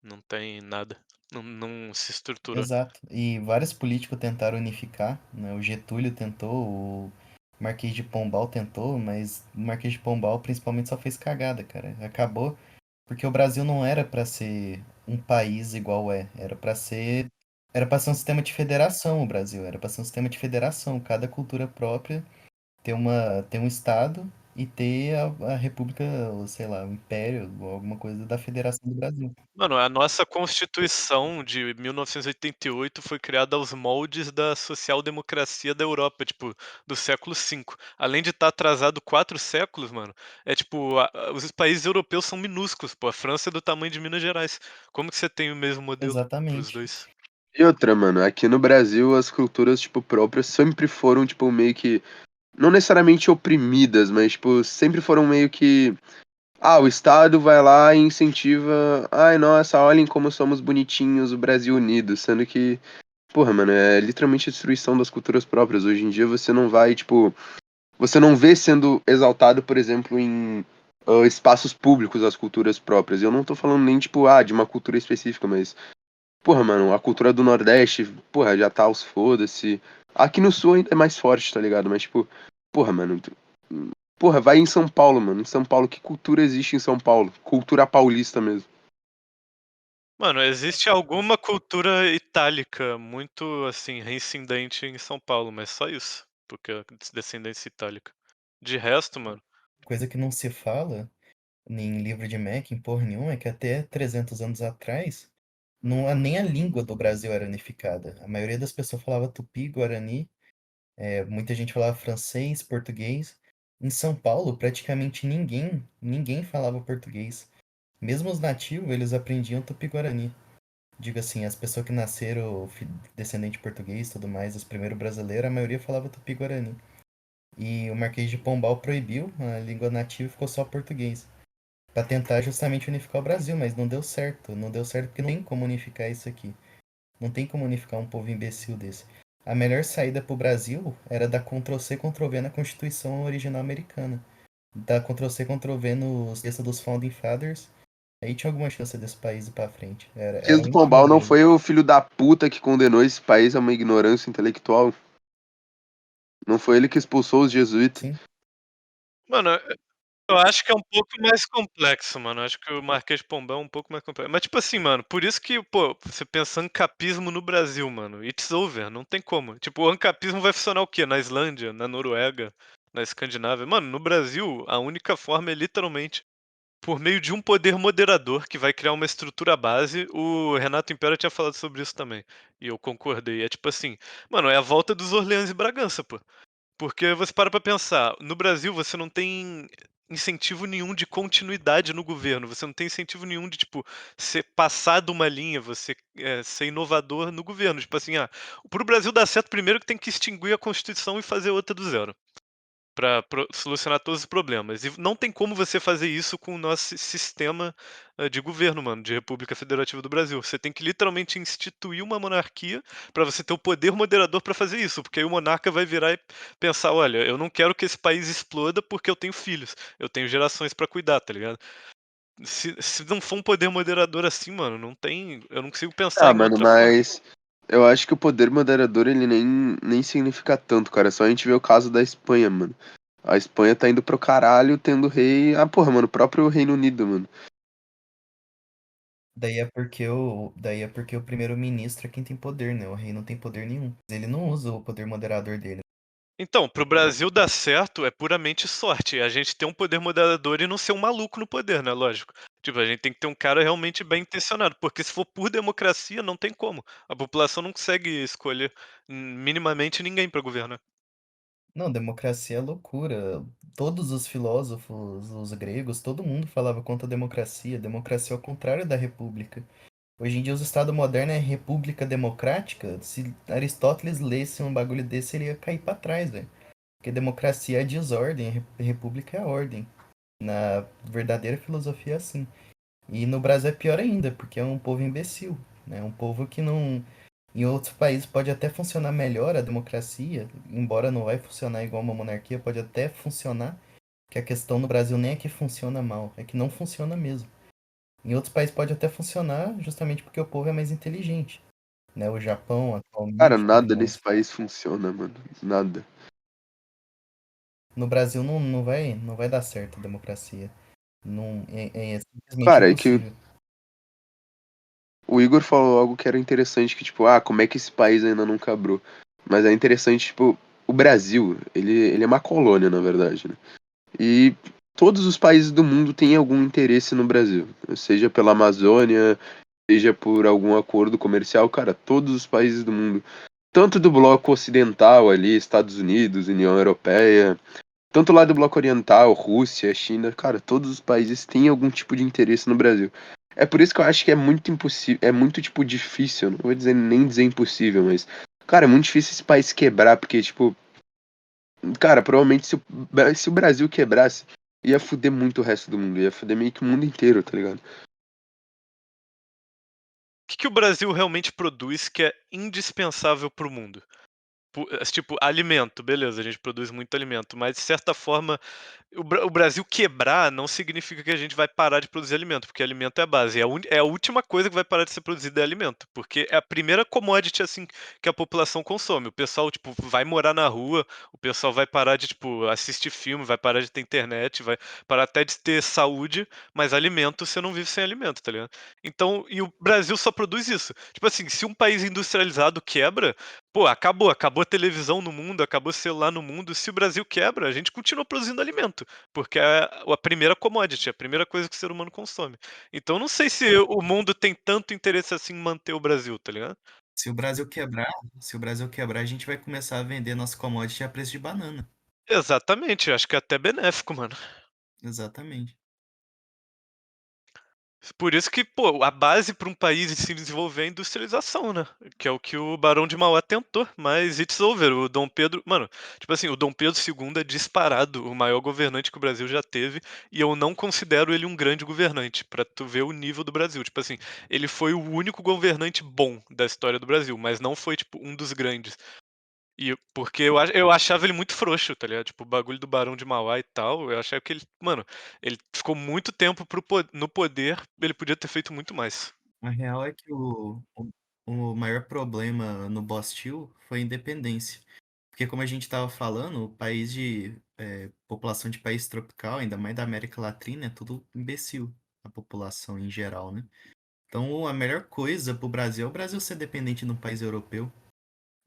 Não tem nada. Não se estruturou. Exato. E vários políticos tentaram unificar, né? O Getúlio tentou, o Marquês de Pombal tentou, mas o Marquês de Pombal principalmente só fez cagada, cara. Acabou porque o Brasil não era pra ser um país igual é, era para ser um sistema de federação o Brasil, era pra ser um sistema de federação, cada cultura própria ter um estado e ter a república, ou sei lá, o império ou alguma coisa da Federação do Brasil. Mano, a nossa Constituição de 1988 foi criada aos moldes da social-democracia da Europa, tipo, do século V. Além de estar atrasado 4 séculos, mano, é tipo, os países europeus são minúsculos, pô. A França é do tamanho de Minas Gerais. Como que você tem o mesmo modelo pros Exatamente. dois? E outra, mano, aqui no Brasil as culturas, tipo, próprias sempre foram, tipo, meio que. Não necessariamente oprimidas, mas, tipo, sempre foram meio que. Ah, o Estado vai lá e incentiva. Ai, nossa, olhem como somos bonitinhos, o Brasil unido. Sendo que, porra, mano, é literalmente a destruição das culturas próprias. Hoje em dia você não vai, tipo. Você não vê sendo exaltado, por exemplo, em espaços públicos as culturas próprias. Eu não tô falando nem, tipo, de uma cultura específica, mas. Porra, mano, a cultura do Nordeste, porra, já tá aos foda-se. Aqui no Sul ainda é mais forte, tá ligado? Mas, tipo, porra, mano. Porra, vai em São Paulo, mano. Em São Paulo, que cultura existe em São Paulo? Cultura paulista mesmo. Mano, existe alguma cultura itálica muito, assim, reincidente em São Paulo, mas só isso, porque é descendência itálica. De resto, mano. Coisa que não se fala em livro de Mac, em porra nenhuma, é que até 300 anos atrás, não, nem a língua do Brasil era unificada. A maioria das pessoas falava tupi, guarani, muita gente falava francês, português. Em São Paulo, praticamente ninguém falava português. Mesmo os nativos, eles aprendiam tupi-guarani. Digo assim, as pessoas que nasceram descendente português e tudo mais, os primeiros brasileiros, a maioria falava tupi-guarani. E o Marquês de Pombal proibiu a língua nativa e ficou só português. Pra tentar justamente unificar o Brasil, mas não deu certo. Não deu certo porque não tem como unificar isso aqui. Não tem como unificar um povo imbecil desse. A melhor saída pro Brasil era dar Ctrl-C, Ctrl-V na Constituição original americana. Dar Ctrl-C, Ctrl-V nos textos dos Founding Fathers. Aí tinha alguma chance desse país ir pra frente. Era Marquês a do única Pombal não maneira. foi o filho da puta que condenou esse país a uma ignorância intelectual? Não foi ele que expulsou os jesuítas? Sim. Mano, eu acho que é um pouco mais complexo, mano. Eu acho que o Marquês de Pombal é um pouco mais complexo. Mas, tipo assim, mano, por isso que, pô, você pensa ancapismo no Brasil, mano. It's over, não tem como. Tipo, o ancapismo vai funcionar o quê? Na Islândia, na Noruega, na Escandinávia. Mano, no Brasil, a única forma é literalmente por meio de um poder moderador que vai criar uma estrutura base. O Renato Impera tinha falado sobre isso também. E eu concordei. É tipo assim, mano, é a volta dos Orleans e Bragança, pô. Porque você para pensar, no Brasil você não tem incentivo nenhum de continuidade no governo, você não tem incentivo nenhum de, tipo, ser passado uma linha, você, ser inovador no governo, tipo assim, para o Brasil dar certo primeiro que tem que extinguir a Constituição e fazer outra do zero para solucionar todos os problemas. E não tem como você fazer isso com o nosso sistema de governo, mano, de República Federativa do Brasil. Você tem que literalmente instituir uma monarquia para você ter o poder moderador para fazer isso, porque aí o monarca vai virar e pensar, olha, eu não quero que esse país exploda porque eu tenho filhos, eu tenho gerações para cuidar, tá ligado? Se não for um poder moderador assim, mano, não tem, eu não consigo pensar Ah, em mano, outra forma. mas eu acho que o poder moderador ele nem significa tanto, cara. Só a gente vê o caso da Espanha, mano. A Espanha tá indo pro caralho tendo rei. Ah, porra, mano, o próprio Reino Unido, mano. Daí é porque o primeiro-ministro é quem tem poder, né? O rei não tem poder nenhum. Ele não usa o poder moderador dele. Então, pro Brasil dar certo é puramente sorte. A gente ter um poder moderador e não ser um maluco no poder, né? Lógico. Tipo, a gente tem que ter um cara realmente bem intencionado, porque se for por democracia, não tem como. A população não consegue escolher minimamente ninguém pra governar. Não, democracia é loucura. Todos os filósofos, os gregos, todo mundo falava contra a democracia. Democracia é ao contrário da república. Hoje em dia, os Estados modernos é república democrática. Se Aristóteles lesse um bagulho desse, ele ia cair pra trás, velho. Porque democracia é desordem, república é a ordem. Na verdadeira filosofia é assim. E no Brasil é pior ainda, porque é um povo imbecil, né? Um povo que não. Em outros países pode até funcionar melhor a democracia, embora não vai funcionar igual uma monarquia, pode até funcionar. Que a questão no Brasil nem é que funciona mal, é que não funciona mesmo. Em outros países pode até funcionar justamente porque o povo é mais inteligente, né? O Japão Cara, atualmente e tudo nada nesse mais. país funciona, mano. Nada. No Brasil não vai dar certo a democracia. Não, é simplesmente Cara, é que impossível. o Igor falou algo que era interessante, que tipo, como é que esse país ainda não quebrou? Mas é interessante, tipo, o Brasil, ele é uma colônia, na verdade, né? E todos os países do mundo têm algum interesse no Brasil, seja pela Amazônia, seja por algum acordo comercial, cara, todos os países do mundo, tanto do bloco ocidental ali, Estados Unidos, União Europeia, tanto lá do bloco oriental, Rússia, China, cara, todos os países têm algum tipo de interesse no Brasil. É por isso que eu acho que é muito impossível, é muito, tipo, difícil, não vou dizer nem dizer impossível, mas, cara, é muito difícil esse país quebrar, porque, tipo, cara, provavelmente se o Brasil quebrasse, ia fuder muito o resto do mundo, ia fuder meio que o mundo inteiro, tá ligado? Que o Brasil realmente produz que é indispensável para o mundo? Tipo, alimento, beleza, a gente produz muito alimento, mas de certa forma o Brasil quebrar não significa que a gente vai parar de produzir alimento, porque alimento é a base. É a última coisa que vai parar de ser produzida é alimento, porque é a primeira commodity assim que a população consome. O pessoal, tipo, vai morar na rua, o pessoal vai parar de, tipo, assistir filme, vai parar de ter internet, vai parar até de ter saúde, mas alimento você não vive sem alimento, tá ligado? Então, e o Brasil só produz isso. Tipo assim, se um país industrializado quebra, pô, acabou a televisão no mundo, acabou o celular no mundo. Se o Brasil quebra, a gente continua produzindo alimento, porque é a primeira commodity, a primeira coisa que o ser humano consome. Então não sei se o mundo tem tanto interesse assim em manter o Brasil, tá ligado? Se o Brasil quebrar, se o Brasil quebrar, a gente vai começar a vender nosso commodity a preço de banana. Exatamente, acho que é até benéfico, mano. Exatamente. Por isso que, pô, a base para um país se desenvolver é a industrialização, né? Que é o que o Barão de Mauá tentou, mas it's over. O Dom Pedro, mano, tipo assim, o Dom Pedro II é disparado o maior governante que o Brasil já teve, e eu não considero ele um grande governante, pra tu ver o nível do Brasil. Tipo assim, ele foi o único governante bom da história do Brasil, mas não foi, tipo, um dos grandes. E porque eu achava ele muito frouxo, tá ligado? Tipo, o bagulho do Barão de Mauá e tal, eu achava que ele, mano, ele ficou muito tempo no poder, ele podia ter feito muito mais. A real é que o maior problema no Bostil foi a independência. Porque como a gente estava falando, o país de população de país tropical, ainda mais da América Latina, é tudo imbecil, a população em geral, né? Então a melhor coisa pro Brasil é o Brasil ser dependente de um país europeu.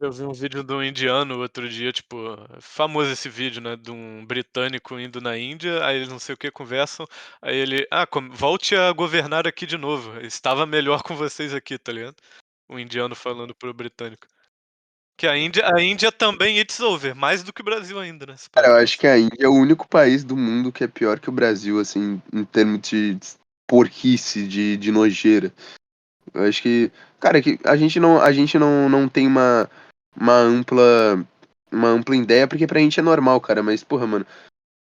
Eu vi um vídeo de um indiano outro dia, tipo, famoso esse vídeo, né, de um britânico indo na Índia, aí eles não sei o que conversam, aí ele, volte a governar aqui de novo, estava melhor com vocês aqui, tá ligado? O indiano falando pro britânico. Que a Índia também it's over, mais do que o Brasil ainda, né, se parar Cara, eu pra acho pensar. que a Índia é o único país do mundo que é pior que o Brasil, assim, em termos de porquice, de nojeira. Eu acho que, cara, que a gente não tem uma ampla, uma ampla ideia, porque pra gente é normal, cara, mas, porra, mano.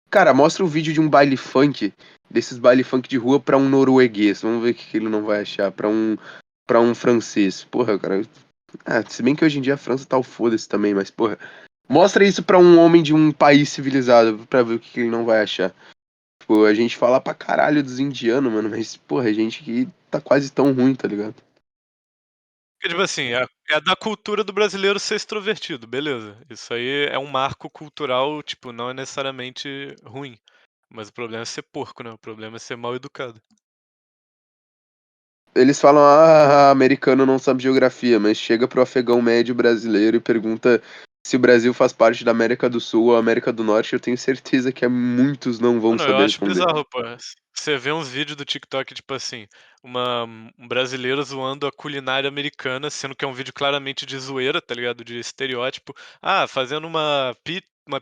Cara, mostra o vídeo de um baile funk, desses baile funk de rua pra um norueguês. Vamos ver o que que ele não vai achar. Pra um francês. Porra, cara. Se bem que hoje em dia a França tá o foda-se também, mas, porra. Mostra isso pra um homem de um país civilizado pra ver o que que ele não vai achar. Tipo, a gente fala pra caralho dos indianos, mano, mas, porra, a gente que tá quase tão ruim, tá ligado? Porque, tipo assim, é da cultura do brasileiro ser extrovertido, beleza. Isso aí é um marco cultural, tipo, não é necessariamente ruim. Mas o problema é ser porco, né? O problema é ser mal educado. Eles falam, americano não sabe geografia, mas chega pro afegão médio brasileiro e pergunta se o Brasil faz parte da América do Sul ou América do Norte, eu tenho certeza que muitos não vão Mano, eu saber acho responder. bizarro, pô. Você vê uns vídeos do TikTok, tipo assim, um brasileiro zoando a culinária americana, sendo que é um vídeo claramente de zoeira, tá ligado? De estereótipo. Fazendo uma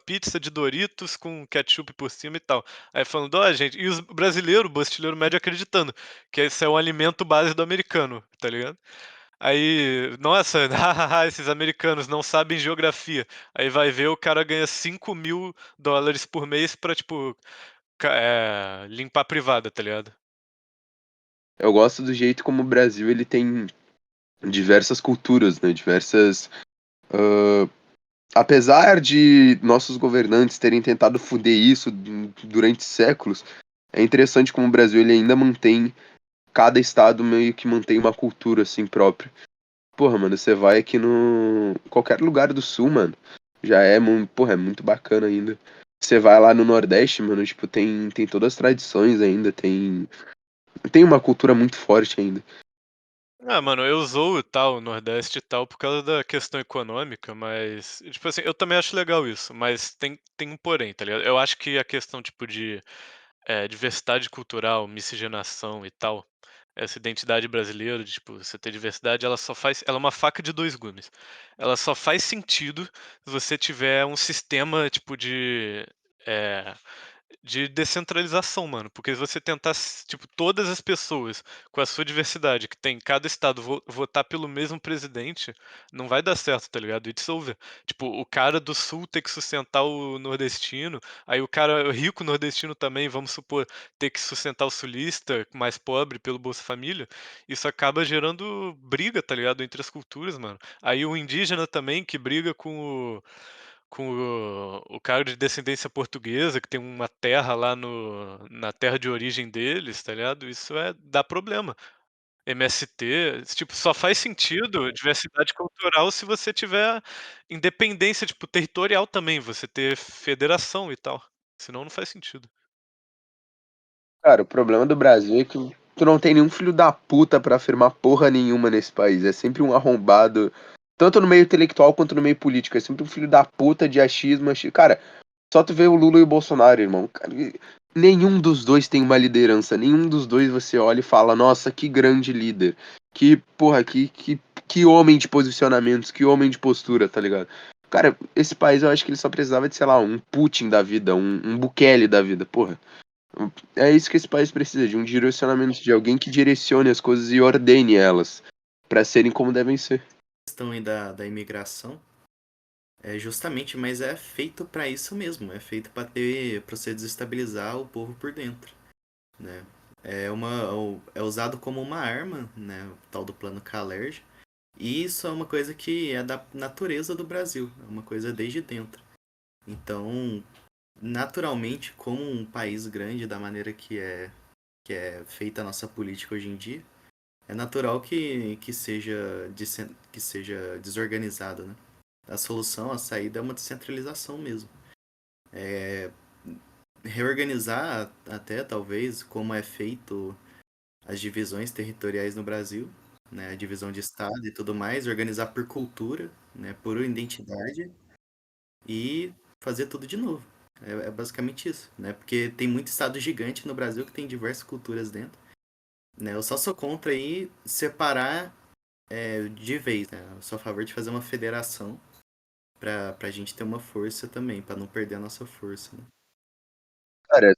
pizza de Doritos com ketchup por cima e tal. Aí falando, ó, gente, e os brasileiros, o brasileiro médio acreditando que esse é o alimento base do americano, tá ligado? Aí, nossa, esses americanos não sabem geografia. Aí vai ver o cara ganha $5.000 por mês pra, tipo, limpar a privada, tá ligado? Eu gosto do jeito como o Brasil ele tem diversas culturas, né? Diversas. Apesar de nossos governantes terem tentado foder isso durante séculos, é interessante como o Brasil ele ainda mantém cada estado meio que mantém uma cultura assim própria. Porra, mano, você vai aqui no qualquer lugar do sul, mano, já é, porra, é muito bacana ainda. Você vai lá no Nordeste, mano, tipo, tem todas as tradições ainda, tem uma cultura muito forte ainda. Ah, mano, eu zoo e tal, o Nordeste e tal, por causa da questão econômica, mas, tipo assim, eu também acho legal isso, mas tem um porém, tá ligado? Eu acho que a questão, tipo, de diversidade cultural, miscigenação e tal, essa identidade brasileira, de, tipo, você ter diversidade, ela é uma faca de dois gumes. Ela só faz sentido se você tiver um sistema, tipo, eh, de descentralização, mano. Porque se você tentar, tipo, todas as pessoas com a sua diversidade, que tem em cada estado, votar pelo mesmo presidente, não vai dar certo, tá ligado? It's over. Tipo, o cara do sul ter que sustentar o nordestino, aí o cara rico nordestino também, vamos supor, ter que sustentar o sulista mais pobre pelo Bolsa Família, isso acaba gerando briga, tá ligado? Entre as culturas, mano. Aí o indígena também, que briga com o cara de descendência portuguesa, que tem uma terra lá na terra de origem deles, tá ligado? Isso dá problema. MST, tipo, só faz sentido diversidade cultural se você tiver independência, tipo, territorial também, você ter federação e tal. Senão não faz sentido. Cara, o problema do Brasil é que tu não tem nenhum filho da puta pra afirmar porra nenhuma nesse país. É sempre um arrombado, tanto no meio intelectual quanto no meio político. É sempre um filho da puta de achismo, achismo. Cara, só tu vê o Lula e o Bolsonaro, irmão. Cara, nenhum dos dois tem uma liderança. Nenhum dos dois você olha e fala, nossa, que grande líder. Que, porra, que homem de posicionamentos, que homem de postura, tá ligado? Cara, esse país eu acho que ele só precisava de, sei lá, um Putin da vida, um Bukele da vida, porra. É isso que esse país precisa, de um direcionamento, de alguém que direcione as coisas e ordene elas pra serem como devem ser. Questão aí da imigração é justamente, mas é feito para isso mesmo, é feito para você desestabilizar o povo por dentro, né? É usado como uma arma, né? O tal do plano Kalerj. E isso é uma coisa que é da natureza do Brasil, é uma coisa desde dentro. Então, naturalmente, como um país grande, da maneira que é feita a nossa política hoje em dia, é natural que seja desorganizado, né? A solução, a saída é uma descentralização mesmo. Reorganizar até, talvez, como é feito as divisões territoriais no Brasil, né? A divisão de estado e tudo mais, organizar por cultura, né? Por identidade e fazer tudo de novo. É basicamente isso, né? Porque tem muito estado gigante no Brasil que tem diversas culturas dentro, né? Eu só sou contra aí separar de vez, né? Eu sou a favor de fazer uma federação pra gente ter uma força também, pra não perder a nossa força, né? Cara,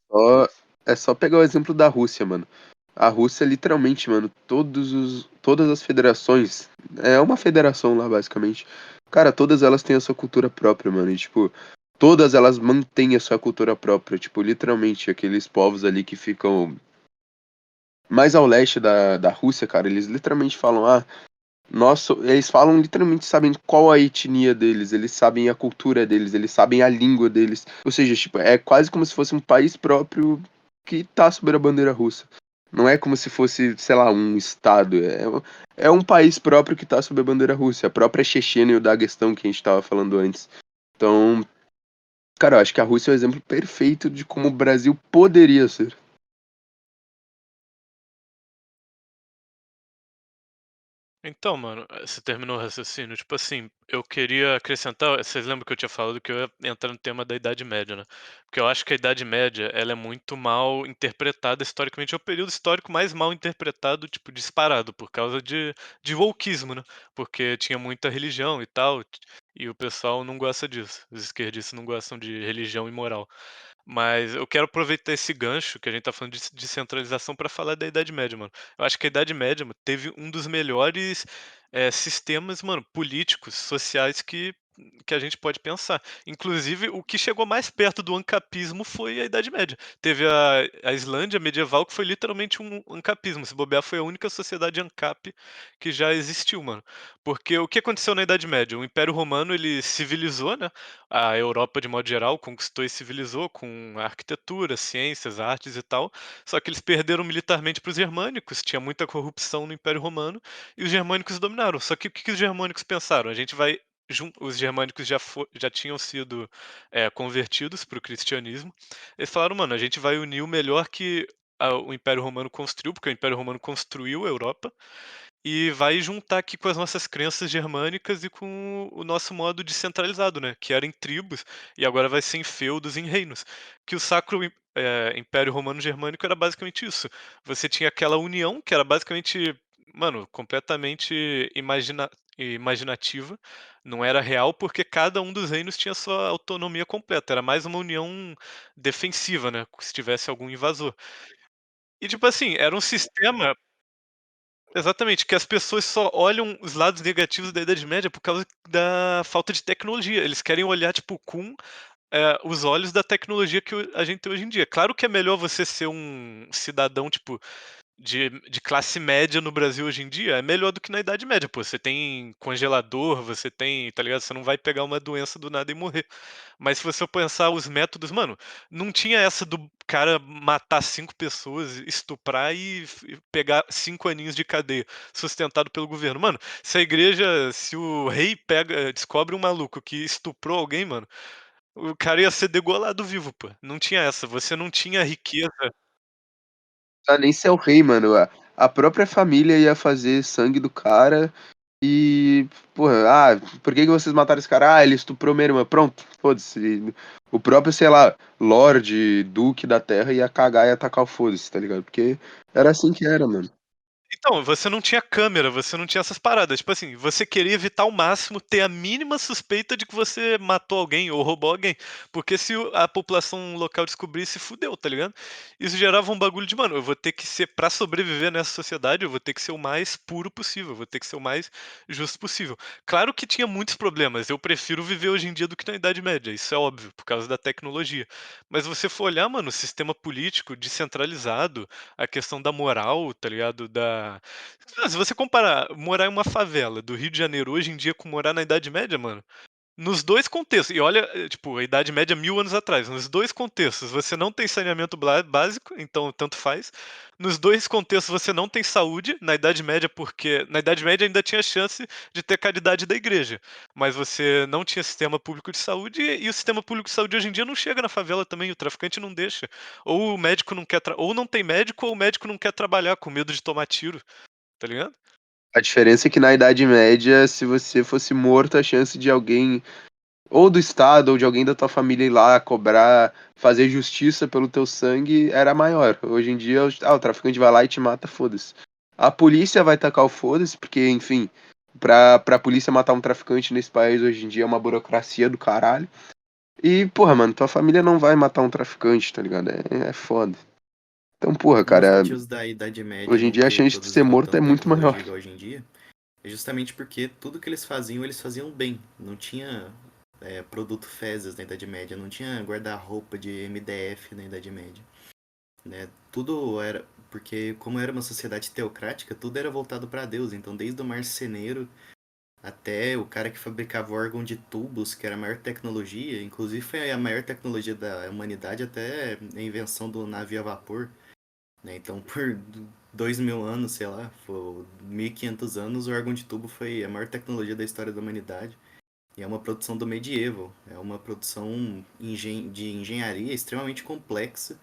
é só pegar o exemplo da Rússia, mano. A Rússia, literalmente, mano, todas as federações, é uma federação lá, basicamente. Cara, todas elas têm a sua cultura própria, mano. E, tipo, todas elas mantêm a sua cultura própria. Tipo, literalmente, aqueles povos ali que ficam mais ao leste da Rússia, cara, eles literalmente falam, nossa, eles falam literalmente, sabem qual a etnia deles, eles sabem a cultura deles, eles sabem a língua deles. Ou seja, tipo, é quase como se fosse um país próprio que tá sob a bandeira russa. Não é como se fosse, sei lá, um estado. É um país próprio que tá sob a bandeira russa. A própria Chechênia e o Daguestão que a gente tava falando antes. Então, cara, eu acho que a Rússia é o exemplo perfeito de como o Brasil poderia ser. Então, mano, você terminou o raciocínio. Tipo assim, eu queria acrescentar. Vocês lembram que eu tinha falado que eu ia entrar no tema da Idade Média, né? Porque eu acho que a Idade Média ela é muito mal interpretada historicamente. É o período histórico mais mal interpretado, tipo, disparado, por causa de wokeismo, né? Porque tinha muita religião e tal, e o pessoal não gosta disso. Os esquerdistas não gostam de religião e moral. Mas eu quero aproveitar esse gancho que a gente tá falando de descentralização para falar da Idade Média, mano. Eu acho que a Idade Média, mano, teve um dos melhores sistemas, mano, políticos, sociais que que a gente pode pensar. Inclusive, o que chegou mais perto do ancapismo foi a Idade Média. Teve a Islândia medieval, que foi literalmente um ancapismo. Se bobear, foi a única sociedade ANCAP que já existiu, mano. Porque o que aconteceu na Idade Média? O Império Romano, ele civilizou, né? A Europa, de modo geral, conquistou e civilizou com a arquitetura, ciências, artes e tal. Só que eles perderam militarmente para os germânicos, tinha muita corrupção no Império Romano, e os germânicos dominaram. Só que o que os germânicos pensaram? A gente vai os germânicos já tinham sido convertidos para o cristianismo. Eles falaram, mano, a gente vai unir o melhor que o Império Romano construiu, porque o Império Romano construiu a Europa, e vai juntar aqui com as nossas crenças germânicas e com o nosso modo descentralizado, né? Que era em tribos, e agora vai ser em feudos, em reinos. Que o Sacro Império Romano Germânico era basicamente isso. Você tinha aquela união que era basicamente, mano, completamente imaginativa. Não era real porque cada um dos reinos tinha sua autonomia completa. Era mais uma união defensiva, né? Se tivesse algum invasor. E tipo assim, era um sistema. Exatamente, que as pessoas só olham os lados negativos da Idade Média por causa da falta de tecnologia. Eles querem olhar, tipo, com os olhos da tecnologia que a gente tem hoje em dia. Claro que é melhor você ser um cidadão, tipo, de classe média no Brasil hoje em dia, é melhor do que na Idade Média, pô. Você tem congelador, você tem, tá ligado? Você não vai pegar uma doença do nada e morrer. Mas se você pensar os métodos, mano, não tinha essa do cara matar 5 pessoas, estuprar e pegar 5 aninhos de cadeia, sustentado pelo governo. Mano, se o rei descobre um maluco que estuprou alguém, mano, o cara ia ser degolado vivo, pô. Não tinha essa. Você não tinha riqueza. Tá nem ser o rei, mano. A própria família ia fazer sangue do cara e, porra, por que que vocês mataram esse cara? Ah, ele estuprou minha irmã. Pronto, foda-se. O próprio, sei lá, Lorde, Duque da Terra ia cagar e atacar o foda-se, tá ligado? Porque era assim que era, mano. Então, você não tinha câmera, você não tinha essas paradas. Tipo assim, você queria evitar ao máximo ter a mínima suspeita de que você matou alguém ou roubou alguém. Porque se a população local descobrisse, fudeu, tá ligado? Isso gerava um bagulho de, mano, eu vou ter que ser, pra sobreviver nessa sociedade, eu vou ter que ser o mais puro possível, eu vou ter que ser o mais justo possível. Claro que tinha muitos problemas, eu prefiro viver hoje em dia do que na Idade Média, isso é óbvio, por causa da tecnologia. Mas se você for olhar, mano, o sistema político descentralizado, a questão da moral, tá ligado? Se você comparar morar em uma favela do Rio de Janeiro hoje em dia com morar na Idade Média, mano, nos dois contextos, e olha, tipo, a Idade Média 1000 anos atrás, nos dois contextos você não tem saneamento básico, então tanto faz. Nos dois contextos você não tem saúde, na Idade Média, porque na Idade Média ainda tinha chance de ter caridade da igreja, mas você não tinha sistema público de saúde e o sistema público de saúde hoje em dia não chega na favela também, o traficante não deixa. Ou o médico não quer, ou não tem médico, ou o médico não quer trabalhar com medo de tomar tiro, tá ligado? A diferença é que na Idade Média, se você fosse morto, a chance de alguém, ou do Estado, ou de alguém da tua família ir lá cobrar, fazer justiça pelo teu sangue, era maior. Hoje em dia, o traficante vai lá e te mata, foda-se. A polícia vai tacar o foda-se, porque, enfim, pra polícia matar um traficante nesse país hoje em dia é uma burocracia do caralho. E, porra, mano, tua família não vai matar um traficante, tá ligado? É foda. Então, porra, Um dos cara, motivos da Idade Média hoje em não dia a ter chance de ser produzido morto é tanta muito maior. tecnologia igual hoje em dia é justamente porque tudo que eles faziam bem. Não tinha produto fezes na Idade Média, não tinha guarda-roupa de MDF na Idade Média. Né? Tudo era. Porque, como era uma sociedade teocrática, tudo era voltado para Deus. Então, desde o marceneiro até o cara que fabricava órgão de tubos, que era a maior tecnologia, inclusive foi a maior tecnologia da humanidade até a invenção do navio a vapor. Né? Então, por 2000 anos, sei lá, 1500 anos, o órgão de tubo foi a maior tecnologia da história da humanidade. E é uma produção do medieval, é uma produção de engenharia extremamente complexa,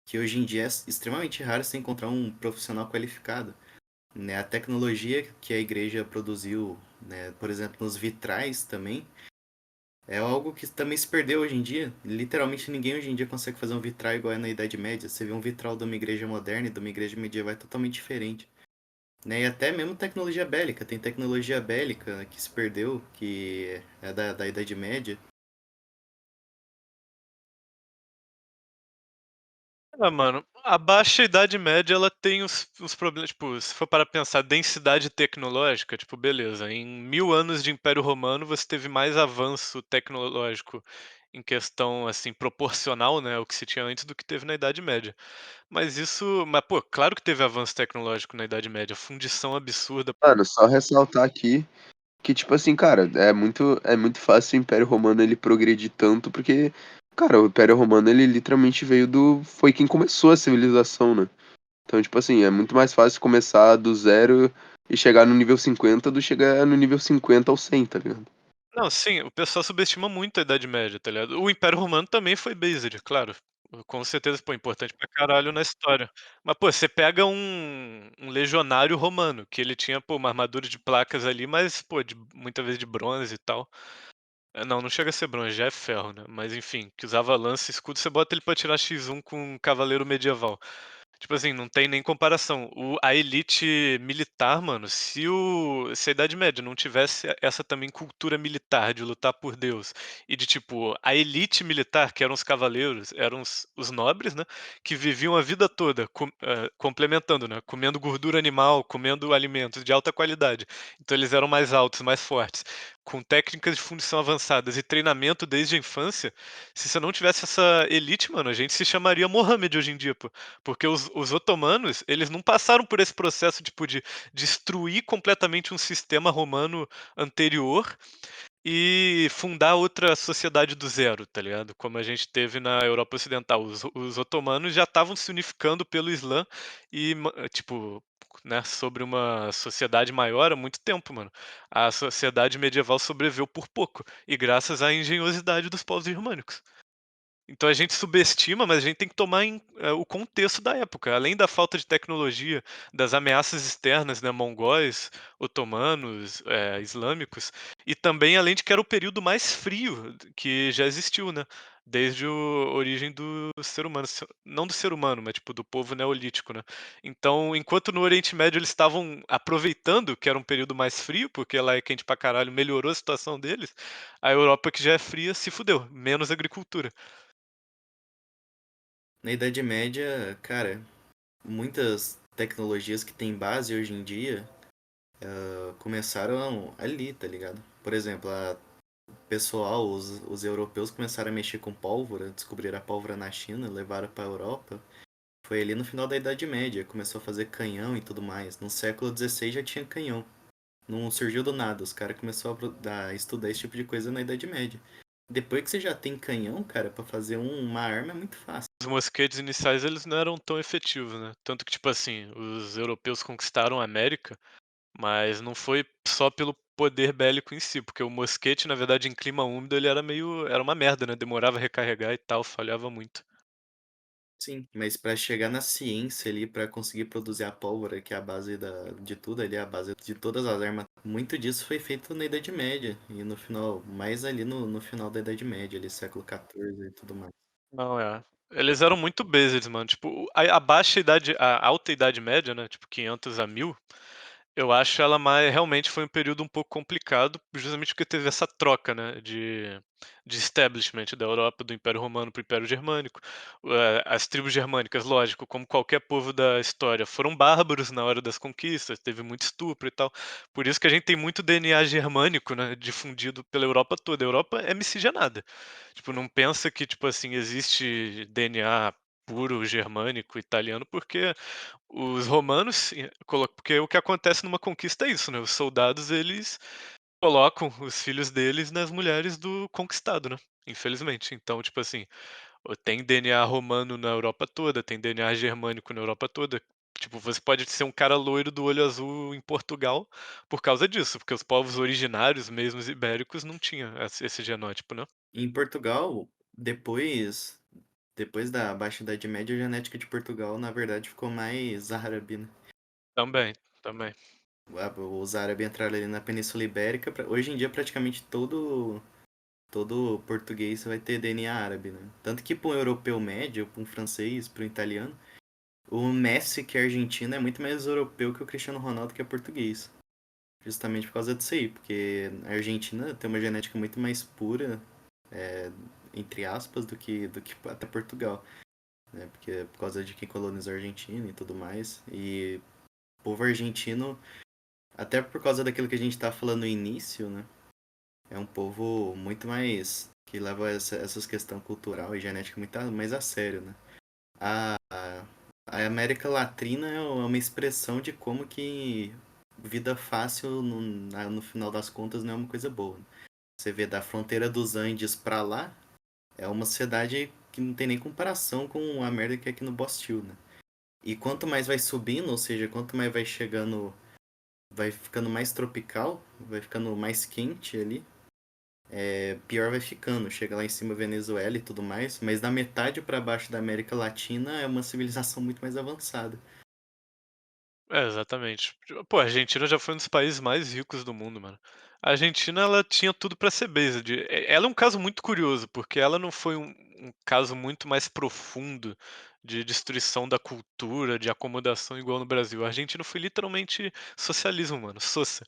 que hoje em dia é extremamente raro você encontrar um profissional qualificado. Né? A tecnologia que a igreja produziu, né, por exemplo, nos vitrais também, é algo que também se perdeu hoje em dia. Literalmente ninguém hoje em dia consegue fazer um vitral igual é na Idade Média. Você vê um vitral de uma igreja moderna e de uma igreja medieval é totalmente diferente. Né? E até mesmo tecnologia bélica. Tem tecnologia bélica que se perdeu, que é da Idade Média. Ah, mano, a baixa Idade Média ela tem uns problemas, tipo, se for para pensar densidade tecnológica, tipo, beleza, em 1000 anos de Império Romano você teve mais avanço tecnológico em questão, assim, proporcional, né, ao que se tinha antes do que teve na Idade Média. Mas, pô, claro que teve avanço tecnológico na Idade Média, fundição absurda. Mano, só ressaltar aqui que, tipo assim, cara, é muito fácil o Império Romano ele progredir tanto, porque, cara, o Império Romano ele literalmente veio do. Foi quem começou a civilização, né? Então, tipo assim, é muito mais fácil começar do zero e chegar no nível 50 do que chegar no nível 50 ao 100, tá ligado? Não, sim, o pessoal subestima muito a Idade Média, tá ligado? O Império Romano também foi based, claro. Com certeza, pô, importante pra caralho na história. Mas, pô, você pega um legionário romano, que ele tinha, pô, uma armadura de placas ali, mas, pô, muitas vezes de bronze e tal. Não, não chega a ser bronze, já é ferro, né? Mas enfim, que usava lança e escudo, você bota ele pra tirar X1 com um cavaleiro medieval. Tipo assim, não tem nem comparação. A elite militar, mano, se a Idade Média não tivesse essa também cultura militar de lutar por Deus e de tipo, a elite militar, que eram os cavaleiros, eram os nobres, né? Que viviam a vida toda complementando, né? Comendo gordura animal, comendo alimentos de alta qualidade. Então eles eram mais altos, mais fortes, com técnicas de fundição avançadas e treinamento desde a infância. Se você não tivesse essa elite, mano, a gente se chamaria Mohammed hoje em dia, pô. Porque os otomanos, eles não passaram por esse processo, tipo, de destruir completamente um sistema romano anterior e fundar outra sociedade do zero, tá ligado? Como a gente teve na Europa Ocidental. Os otomanos já estavam se unificando pelo Islã e, tipo, né, sobre uma sociedade maior há muito tempo, mano. A sociedade medieval sobreviveu por pouco e graças à engenhosidade dos povos germânicos. Então a gente subestima, mas a gente tem que tomar o contexto da época. Além da falta de tecnologia, das ameaças externas, né, mongóis, otomanos, islâmicos, e também além de que era o período mais frio que já existiu, né? Desde a origem do ser humano, não do ser humano, mas tipo do povo neolítico, né? Então, enquanto no Oriente Médio eles estavam aproveitando que era um período mais frio, porque lá é quente pra caralho, melhorou a situação deles, a Europa que já é fria se fudeu, menos agricultura. Na Idade Média, cara, muitas tecnologias que têm base hoje em dia começaram ali, tá ligado? Por exemplo, o pessoal, os europeus começaram a mexer com pólvora, descobriram a pólvora na China, levaram pra Europa. Foi ali no final da Idade Média, começou a fazer canhão e tudo mais. No século XVI já tinha canhão. Não surgiu do nada, os caras começaram a estudar esse tipo de coisa na Idade Média. Depois que você já tem canhão, cara, pra fazer uma arma é muito fácil. Os mosquetes iniciais eles não eram tão efetivos, né? Tanto que, tipo assim, os europeus conquistaram a América, mas não foi só pelo poder bélico em si, porque o mosquete, na verdade, em clima úmido, ele era uma merda, né? Demorava a recarregar e tal, falhava muito. Sim, mas para chegar na ciência ali, para conseguir produzir a pólvora, que é a base de tudo ali, a base de todas as armas, muito disso foi feito na Idade Média. E no final, mais ali no final da Idade Média, ali, século XIV e tudo mais. Não, é. Eles eram muito based, mano. Tipo, a baixa idade, a alta idade média, né? Tipo, 500 a 1000. Eu acho ela mais realmente foi um período um pouco complicado, justamente porque teve essa troca, né, de establishment da Europa, do Império Romano para o Império Germânico. As tribos germânicas, lógico, como qualquer povo da história, foram bárbaros na hora das conquistas, teve muito estupro e tal. Por isso que a gente tem muito DNA germânico, né, difundido pela Europa toda. A Europa é miscigenada. Tipo, não pensa que, tipo assim, existe DNA puro germânico, italiano, porque os romanos, porque o que acontece numa conquista é isso, né? Os soldados eles colocam os filhos deles nas mulheres do conquistado, né? Infelizmente. Então, tipo assim, tem DNA romano na Europa toda, tem DNA germânico na Europa toda. Tipo, você pode ser um cara loiro do olho azul em Portugal por causa disso, porque os povos originários, mesmo os ibéricos, não tinham esse genótipo, né? Em Portugal, depois da Baixa Idade Média, a genética de Portugal, na verdade, ficou mais árabe, né? Também, também. Os árabes entraram ali na Península Ibérica. Hoje em dia, praticamente todo português vai ter DNA árabe, né? Tanto que para um europeu médio, para um francês, para um italiano, o Messi, que é argentino, é muito mais europeu que o Cristiano Ronaldo, que é português. Justamente por causa disso aí, porque a Argentina tem uma genética muito mais pura, é, entre aspas, do que até Portugal. né? Porque é por causa de quem colonizou a Argentina e tudo mais. E o povo argentino, até por causa daquilo que a gente tá falando no início, né? É um povo muito mais que leva essas questões cultural e genética muito mais a sério, né? A, a América Latina é uma expressão de como que vida fácil no final das contas não é uma coisa boa. Você vê da fronteira dos Andes pra lá, é uma cidade que não tem nem comparação com a merda que é aqui no Bostil, né? E quanto mais vai subindo, ou seja, quanto mais vai chegando, vai ficando mais tropical, vai ficando mais quente ali, pior vai ficando. Chega lá em cima Venezuela e tudo mais, mas da metade pra baixo da América Latina é uma civilização muito mais avançada. É, exatamente. Pô, a Argentina já foi um dos países mais ricos do mundo, mano. A Argentina, ela tinha tudo pra ser based. Ela é um caso muito curioso, porque ela não foi um caso muito mais profundo de destruição da cultura, de acomodação igual no Brasil. A Argentina foi literalmente socialismo, mano. Sossa.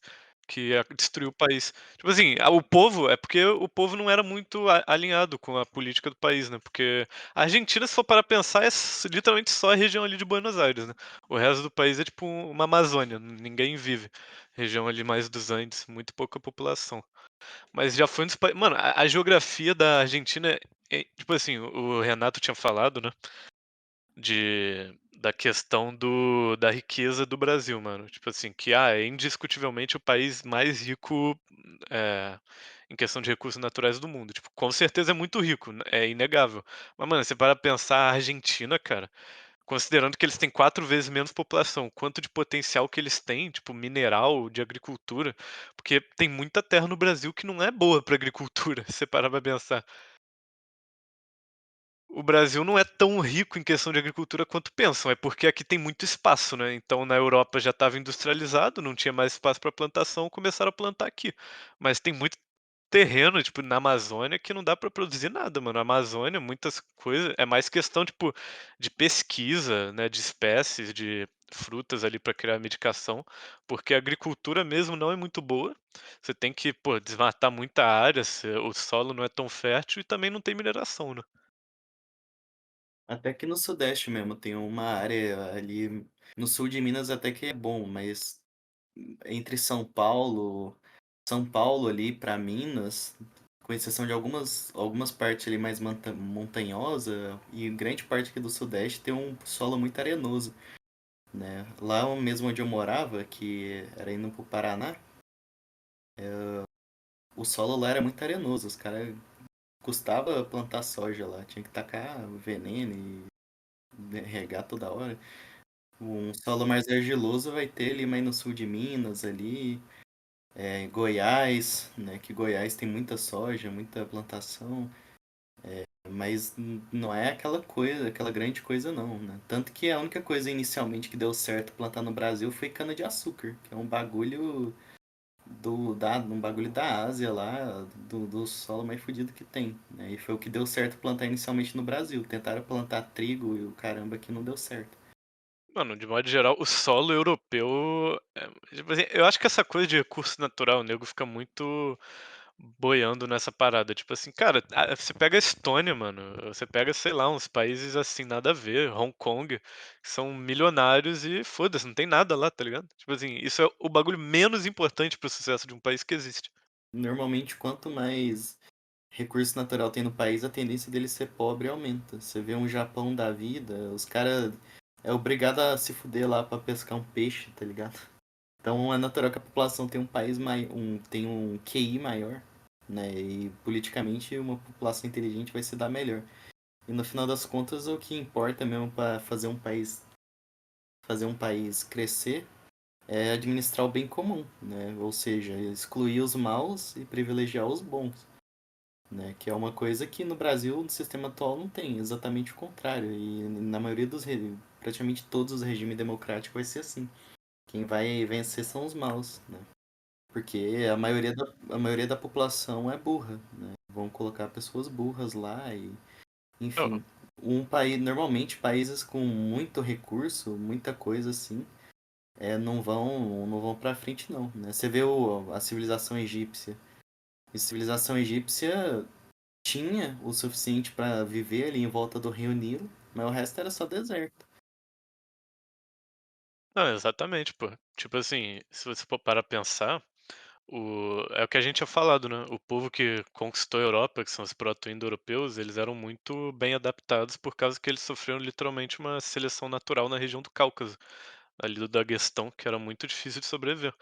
Que destruiu o país. Tipo assim, o povo, é porque o povo não era muito alinhado com a política do país, né? Porque a Argentina, se for para pensar, é literalmente só a região ali de Buenos Aires, né? O resto do país é tipo uma Amazônia, ninguém vive. Região ali mais dos Andes, muito pouca população. Mas já foi um dos países. Mano, a geografia da Argentina tipo assim, o Renato tinha falado, né? Da questão da riqueza do Brasil, mano. Tipo assim, que é indiscutivelmente o país mais rico é, em questão de recursos naturais do mundo. Tipo, com certeza é muito rico, é inegável. Mas, mano, você para pensar a Argentina, cara. Considerando que eles têm 4 vezes menos população, quanto de potencial que eles têm, tipo, mineral, de agricultura, porque tem muita terra no Brasil que não é boa para agricultura, se você parar pra pensar. O Brasil não é tão rico em questão de agricultura quanto pensam, é porque aqui tem muito espaço, né? Então na Europa já estava industrializado, não tinha mais espaço para plantação, começaram a plantar aqui. Mas tem muito terreno, tipo, na Amazônia que não dá pra produzir nada, mano. A Amazônia, muitas coisas, é mais questão, tipo, de pesquisa, né, de espécies, de frutas ali pra criar medicação, porque a agricultura mesmo não é muito boa. Você tem que, pô, desmatar muita área, o solo não é tão fértil e também não tem mineração, né? Até que no Sudeste mesmo tem uma área ali. No sul de Minas até que é bom, mas entre São Paulo ali para Minas, com exceção de algumas partes ali mais montanhosa e grande parte aqui do Sudeste tem um solo muito arenoso, né? Lá mesmo onde eu morava, que era indo pro Paraná, o solo lá era muito arenoso. Os caras custava plantar soja lá, tinha que tacar veneno e regar toda hora. Um solo mais argiloso vai ter ali mais no sul de Minas ali, Goiás, né? Que Goiás tem muita soja, muita plantação, mas não é aquela coisa, aquela grande coisa não, né? Tanto que a única coisa inicialmente que deu certo plantar no Brasil foi cana-de-açúcar, que é um bagulho um bagulho da Ásia lá, do solo mais fodido que tem, né? E foi o que deu certo plantar inicialmente no Brasil. Tentaram plantar trigo e o caramba que não deu certo. Mano, de modo geral, o solo europeu, tipo assim, eu acho que essa coisa de recurso natural, o nego fica muito boiando nessa parada. Tipo assim, cara, você pega a Estônia, mano. Você pega, sei lá, uns países assim, nada a ver, Hong Kong, que são milionários e foda-se, não tem nada lá, tá ligado? Tipo assim, isso é o bagulho menos importante pro sucesso de um país que existe. Normalmente, quanto mais recurso natural tem no país, a tendência dele ser pobre aumenta. Você vê um Japão da vida, os caras é obrigado a se fuder lá pra pescar um peixe, tá ligado? Então é natural que a população tenha tem um QI maior, né? E politicamente uma população inteligente vai se dar melhor. E no final das contas, o que importa mesmo para fazer um país crescer é administrar o bem comum, né? Ou seja, excluir os maus e privilegiar os bons, né? Que é uma coisa que no Brasil, no sistema atual, não tem, exatamente o contrário. E na maioria praticamente todos os regimes democráticos vai ser assim. Quem vai vencer são os maus, né? Porque a maioria da população é burra, né? Vão colocar pessoas burras lá e, Oh, enfim, normalmente países com muito recurso, muita coisa assim, não vão para frente não, né? Você vê a civilização egípcia. A civilização egípcia tinha o suficiente para viver ali em volta do Rio Nilo, Mas o resto era só deserto. Não, exatamente, pô. Tipo assim, se você for parar pra pensar, é o que a gente tinha falado, né? O povo que conquistou a Europa, que são os proto-indo-europeus, eles eram muito bem adaptados por causa que eles sofreram literalmente uma seleção natural na região do Cáucaso, ali do Daguestão, que era muito difícil de sobreviver.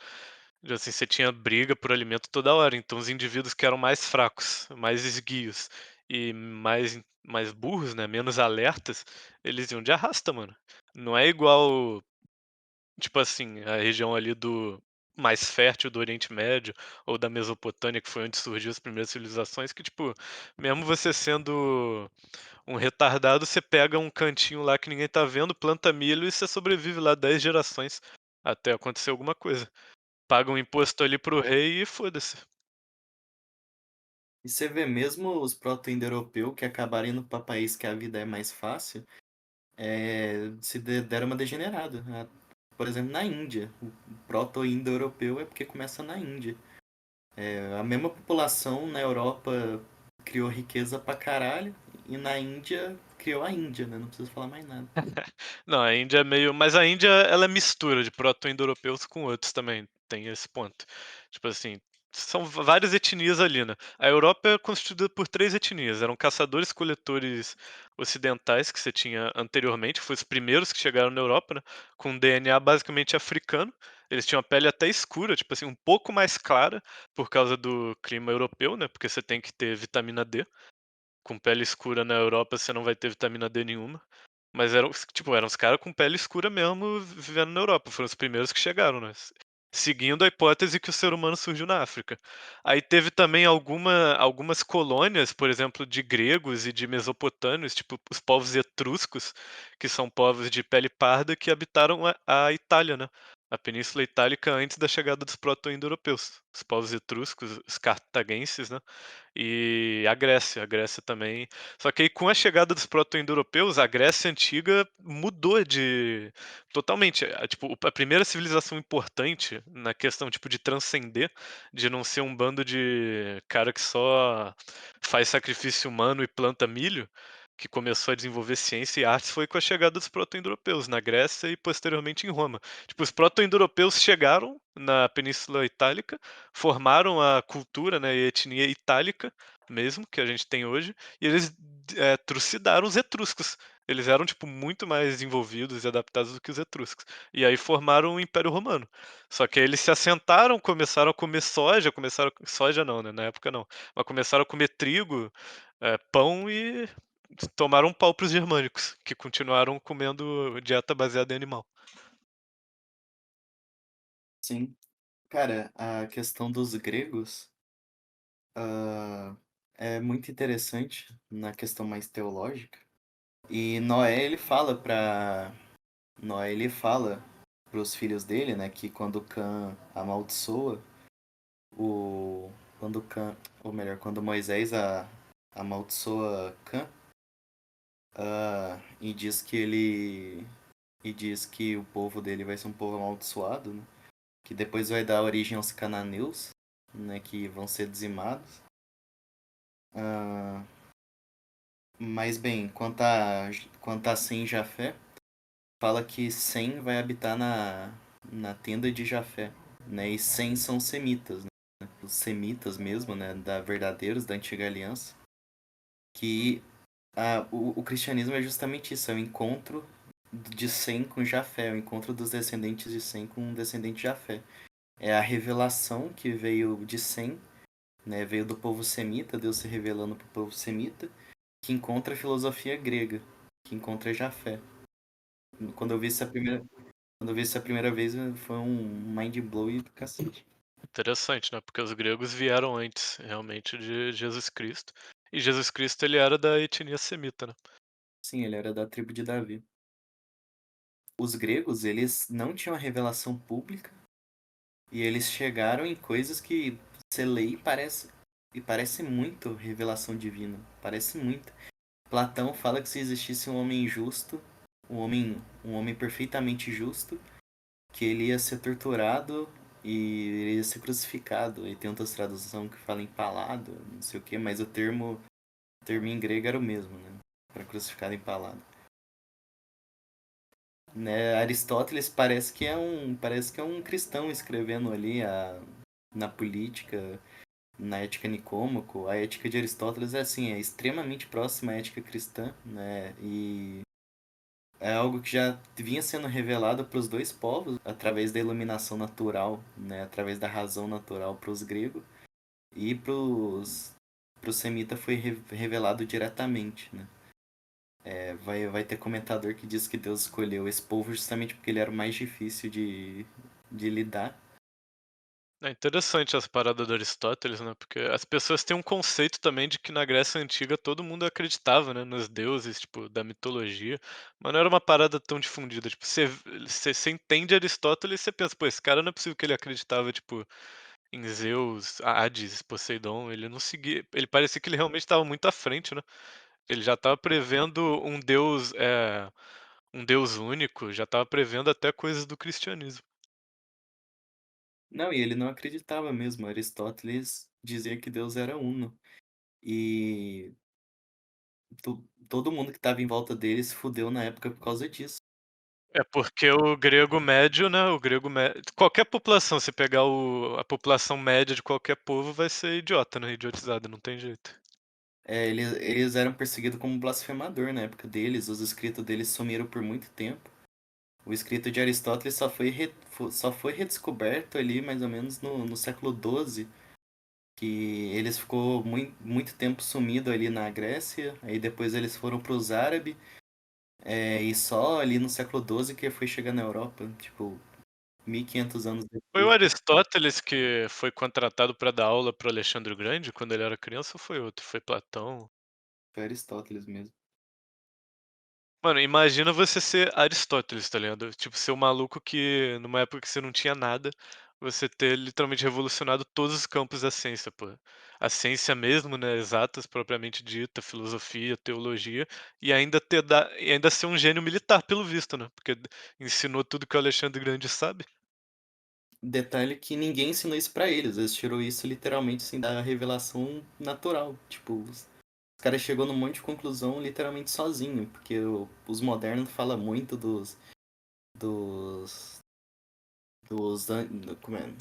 E, assim, você tinha briga por alimento toda hora, então os indivíduos que eram mais fracos, mais esguios e mais burros, né, menos alertas, eles iam de arrasta, mano. Não é igual, tipo assim, a região ali do mais fértil do Oriente Médio ou da Mesopotâmia, que foi onde surgiu as primeiras civilizações, que, tipo, mesmo você sendo um retardado, você pega um cantinho lá que ninguém tá vendo, planta milho e você sobrevive lá 10 gerações até acontecer alguma coisa. Paga um imposto ali pro rei e foda-se. E você vê mesmo os proto-indo-europeus que acabaram indo para país que a vida é mais fácil, deram uma degenerada. Por exemplo, na Índia. O proto-indo-europeu é porque começa na Índia. A mesma população na Europa criou riqueza pra caralho e na Índia criou a Índia, né? Não preciso falar mais nada. Não, a Índia é meio. Mas a Índia, ela é mistura de proto-indo-europeus com outros também. Tem esse ponto. Tipo assim, são várias etnias ali, né? A Europa é constituída por três etnias. Eram caçadores-coletores ocidentais que você tinha anteriormente, que foram os primeiros que chegaram na Europa, né? Com DNA basicamente africano. Eles tinham a pele até escura, tipo assim, um pouco mais clara por causa do clima europeu, né? Porque você tem que ter vitamina D. Com pele escura na Europa, você não vai ter vitamina D nenhuma. Mas eram os caras com pele escura mesmo vivendo na Europa. Foram os primeiros que chegaram, né? Seguindo a hipótese que o ser humano surgiu na África. Aí teve também algumas colônias, por exemplo, de gregos e de mesopotâmios, tipo os povos etruscos, que são povos de pele parda que habitaram a Itália, né? A Península Itálica antes da chegada dos proto-indo-europeus. Os povos etruscos, os cartagenses, né? E a Grécia também. Só que aí com a chegada dos proto-indo-europeus, a Grécia antiga mudou de totalmente. Tipo, a primeira civilização importante na questão tipo de transcender, de não ser um bando de cara que só faz sacrifício humano e planta milho, que começou a desenvolver ciência e artes foi com a chegada dos proto-indo-europeus na Grécia e posteriormente em Roma. Tipo, os proto-indo-europeus chegaram na Península Itálica, formaram a cultura, né, e a etnia itálica mesmo, que a gente tem hoje, e eles trucidaram os etruscos. Eles eram, tipo, muito mais desenvolvidos e adaptados do que os etruscos. E aí formaram o Império Romano. Só que aí eles se assentaram, começaram a comer soja, soja não, né, na época não, mas começaram a comer trigo, pão e tomaram um pau pros germânicos, que continuaram comendo dieta baseada em animal. Sim. Cara, a questão dos gregos é muito interessante na questão mais teológica. E Noé ele fala pros filhos dele, né, que quando Cã amaldiçoa o quando Cã, ou melhor, quando Moisés amaldiçoa Cã, e diz que o povo dele vai ser um povo amaldiçoado, né, que depois vai dar origem aos cananeus, né, que vão ser dizimados. Ah, mas bem, quanto a Sem e Jafé, fala que Sem vai habitar na tenda de Jafé, né? E Sem são semitas, né? Os semitas mesmo, né? Da verdadeiros, da antiga aliança. Que o cristianismo é justamente isso, é o encontro de Sem com Jafé, é o encontro dos descendentes de Sem com um descendente de Jafé. É a revelação que veio de Sem, né? Veio do povo semita, Deus se revelando para o povo semita, que encontra a filosofia grega, que encontra Jafé. Quando eu vi isso a primeira, quando eu vi isso a primeira vez, foi um mind blow do cacete. Interessante, né? Porque os gregos vieram antes, realmente, de Jesus Cristo. E Jesus Cristo, ele era da etnia semita, né? Sim, ele era da tribo de Davi. Os gregos, eles não tinham a revelação pública e eles chegaram em coisas que você lê e parece muito revelação divina. Parece muito. Platão fala que se existisse um homem justo, um homem perfeitamente justo, que ele ia ser torturado e ele ia ser crucificado. E tem outras traduções que falam empalado, não sei o que, mas o termo em grego era o mesmo, né? Para crucificado e empalado. né? Aristóteles parece que é um cristão escrevendo ali na política, na ética Nicômaco. A ética de Aristóteles é assim, é extremamente próxima à ética cristã, né? E é algo que já vinha sendo revelado para os dois povos através da iluminação natural, né? Através da razão natural para os gregos e para os semitas foi revelado diretamente, né? Vai ter comentador que diz que Deus escolheu esse povo justamente porque ele era o mais difícil de lidar. É interessante essa parada do Aristóteles, né? Porque as pessoas têm um conceito também de que na Grécia Antiga todo mundo acreditava, né? Nos deuses, tipo, da mitologia. Mas não era uma parada tão difundida. Tipo, você entende Aristóteles e você pensa, pô, esse cara não é possível que ele acreditava, tipo, em Zeus, Hades, Poseidon. Ele não seguia. Ele parecia que ele realmente estava muito à frente, né? Ele já estava prevendo um deus único, já estava prevendo até coisas do cristianismo. Não, e ele não acreditava mesmo. Aristóteles dizia que Deus era uno. E todo mundo que estava em volta dele se fudeu na época por causa disso. É porque o grego médio, né? O grego médio. Qualquer população, se pegar a população média de qualquer povo, vai ser idiota, né? Idiotizada, não tem jeito. Eles eram perseguidos como blasfemador na época deles. Os escritos deles sumiram por muito tempo. O escrito de Aristóteles só foi redescoberto ali mais ou menos no século XII, que eles ficou muito tempo sumido ali na Grécia, aí depois eles foram para os árabes, e só ali no século XII que foi chegar na Europa, tipo, 1500 anos Foi o depois. Aristóteles que foi contratado para dar aula para Alexandre o Grande quando ele era criança ou foi outro? Foi Platão? Foi Aristóteles mesmo. Mano, imagina você ser Aristóteles, tá ligado? Tipo, ser um maluco que, numa época que você não tinha nada, você ter literalmente revolucionado todos os campos da ciência, pô. A ciência mesmo, né? Exatas, propriamente dita, filosofia, teologia, e ainda ser um gênio militar, pelo visto, né? Porque ensinou tudo que o Alexandre Grande sabe. Detalhe que ninguém ensinou isso pra eles, eles tirou isso literalmente assim da revelação natural, tipo, os caras chegou num monte de conclusão literalmente sozinho, porque os modernos falam muito dos como é?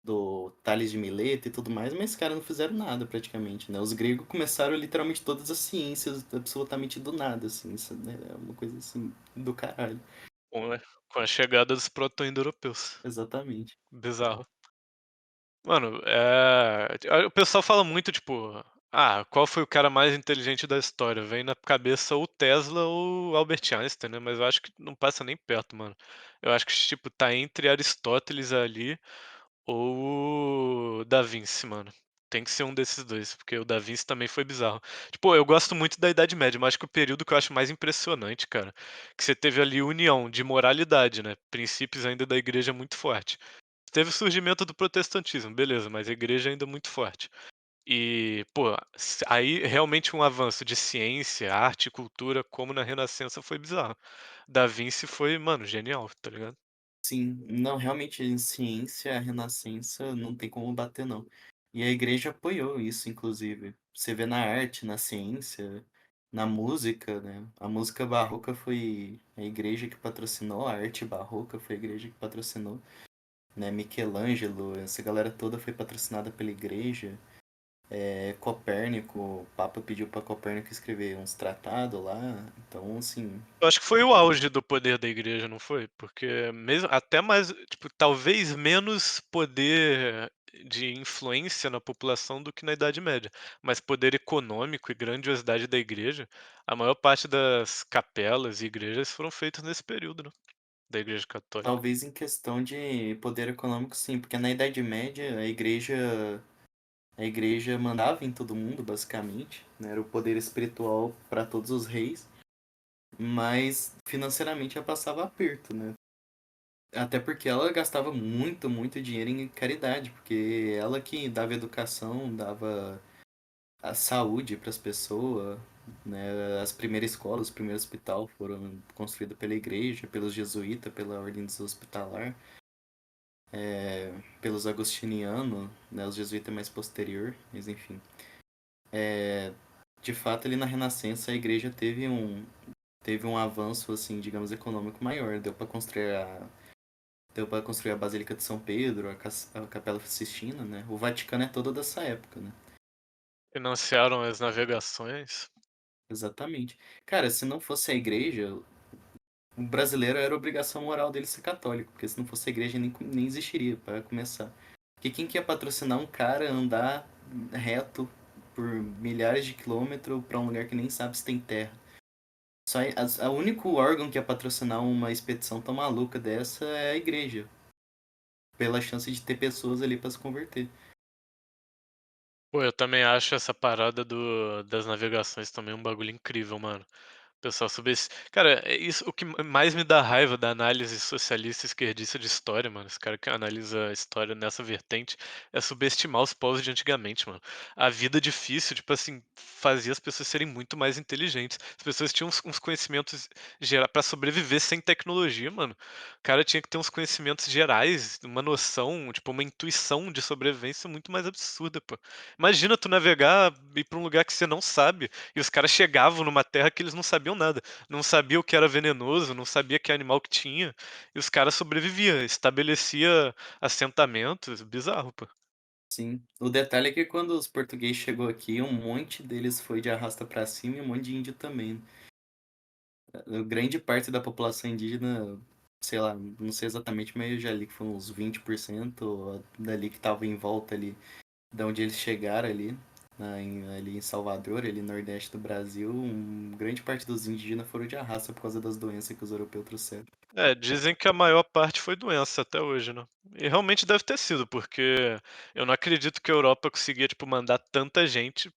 Do Tales de Mileto e tudo mais, mas os caras não fizeram nada praticamente, né? Os gregos começaram literalmente todas as ciências absolutamente do nada, assim, isso, né? É uma coisa assim do caralho. Com a chegada dos proto-indo-europeus. Exatamente. Bizarro. Mano, o pessoal fala muito, tipo, qual foi o cara mais inteligente da história? Vem na cabeça ou Tesla ou Albert Einstein, né? Mas eu acho que não passa nem perto, mano. Eu acho que, tipo, tá entre Aristóteles ali ou o Da Vinci, mano. Tem que ser um desses dois, porque o Da Vinci também foi bizarro. Tipo, eu gosto muito da Idade Média, mas acho que o período que eu acho mais impressionante, cara, que você teve ali união de moralidade, né? Princípios ainda da igreja muito forte. Teve o surgimento do protestantismo, beleza, mas a igreja ainda é muito forte. E, pô, aí realmente um avanço de ciência, arte e cultura, como na Renascença, foi bizarro. Da Vinci foi, mano, genial, tá ligado? Sim, não, realmente em ciência, a Renascença não tem como bater, não. E a igreja apoiou isso, inclusive. Você vê na arte, na ciência, na música, né? A música barroca foi a igreja que patrocinou, a arte barroca foi a igreja que patrocinou, né? Michelangelo, essa galera toda foi patrocinada pela igreja. Copérnico, o Papa pediu para Copérnico escrever uns tratados lá. Então, assim, Eu acho que foi o auge do poder da igreja, não foi? Porque mesmo até mais, tipo, talvez menos poder de influência na população do que na Idade Média, mas poder econômico e grandiosidade da igreja, a maior parte das capelas e igrejas foram feitas nesse período, né? Da Igreja Católica. talvez em questão de poder econômico, sim, porque na Idade Média a igreja mandava em todo mundo, basicamente, né? Era o poder espiritual para todos os reis, mas financeiramente ela passava aperto, né? Até porque ela gastava muito, muito dinheiro em caridade, porque ela que dava educação, dava a saúde para as pessoas, né? As primeiras escolas, o primeiro hospital foram construídos pela igreja, pelos jesuítas, pela ordem dos hospitalar, pelos agostinianos, né? Os jesuítas mais posterior, mas enfim. De fato, ali na Renascença, a igreja teve teve um avanço, assim, digamos, econômico maior. Deu para construir a Basílica de São Pedro, a Capela Sistina, né? O Vaticano é todo dessa época, né? Financiaram as navegações. Exatamente. Cara, se não fosse a igreja, o brasileiro era obrigação moral dele ser católico, porque se não fosse a igreja nem existiria, para começar. Porque quem que ia patrocinar um cara andar reto por milhares de quilômetros para um lugar que nem sabe se tem terra? Só o único órgão que ia patrocinar uma expedição tão maluca dessa é a igreja, pela chance de ter pessoas ali para se converter. Pô, eu também acho essa parada das navegações também um bagulho incrível, mano. O pessoal cara, é isso o que mais me dá raiva da análise socialista e esquerdista de história, mano, esse cara que analisa a história nessa vertente, é subestimar os povos de antigamente, mano. A vida difícil, tipo assim, fazia as pessoas serem muito mais inteligentes. As pessoas tinham uns conhecimentos gera pra sobreviver sem tecnologia, mano. O cara tinha que ter uns conhecimentos gerais, uma noção, tipo, uma intuição de sobrevivência muito mais absurda, pô. Imagina tu navegar, ir pra um lugar que você não sabe, e os caras chegavam numa terra que eles não sabiam nada. Não sabia o que era venenoso, não sabia que animal que tinha. E os caras sobreviviam, estabelecia assentamentos, bizarro, pô. Sim. O detalhe é que quando os portugueses chegou aqui, um monte deles foi de arrasta para cima e um monte de índio também. Grande parte da população indígena, sei lá, não sei exatamente, mas eu já li que foi uns 20% dali que tava em volta ali, da onde eles chegaram ali, ali em Salvador, ali no Nordeste do Brasil, grande parte dos indígenas foram de arrasta por causa das doenças que os europeus trouxeram. É, dizem que a maior parte foi doença até hoje, né? E realmente deve ter sido, porque eu não acredito que a Europa conseguia, tipo, mandar tanta gente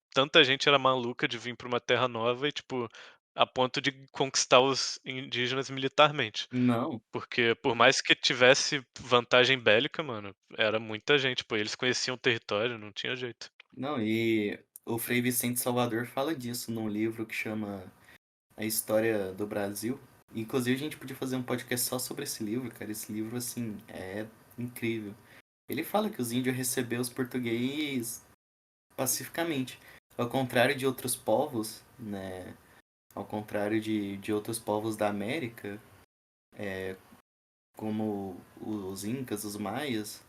era maluca de vir pra uma terra nova e, tipo, a ponto de conquistar os indígenas militarmente. Não, Porque por mais que tivesse vantagem bélica, mano, era muita gente, pô, eles conheciam o território, não tinha jeito. não, e o Frei Vicente Salvador fala disso num livro que chama A História do Brasil. Inclusive, a gente podia fazer um podcast só sobre esse livro, cara. Esse livro, assim, é incrível. Ele fala que os índios receberam os portugueses pacificamente. Ao contrário de outros povos, né? Ao contrário de outros povos da América, como os incas, os maias,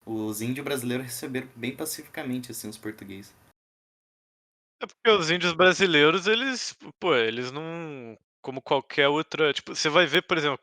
os índios brasileiros receberam bem pacificamente, assim, os portugueses. É porque os índios brasileiros, eles, pô, eles não, como qualquer outra, tipo, você vai ver, por exemplo,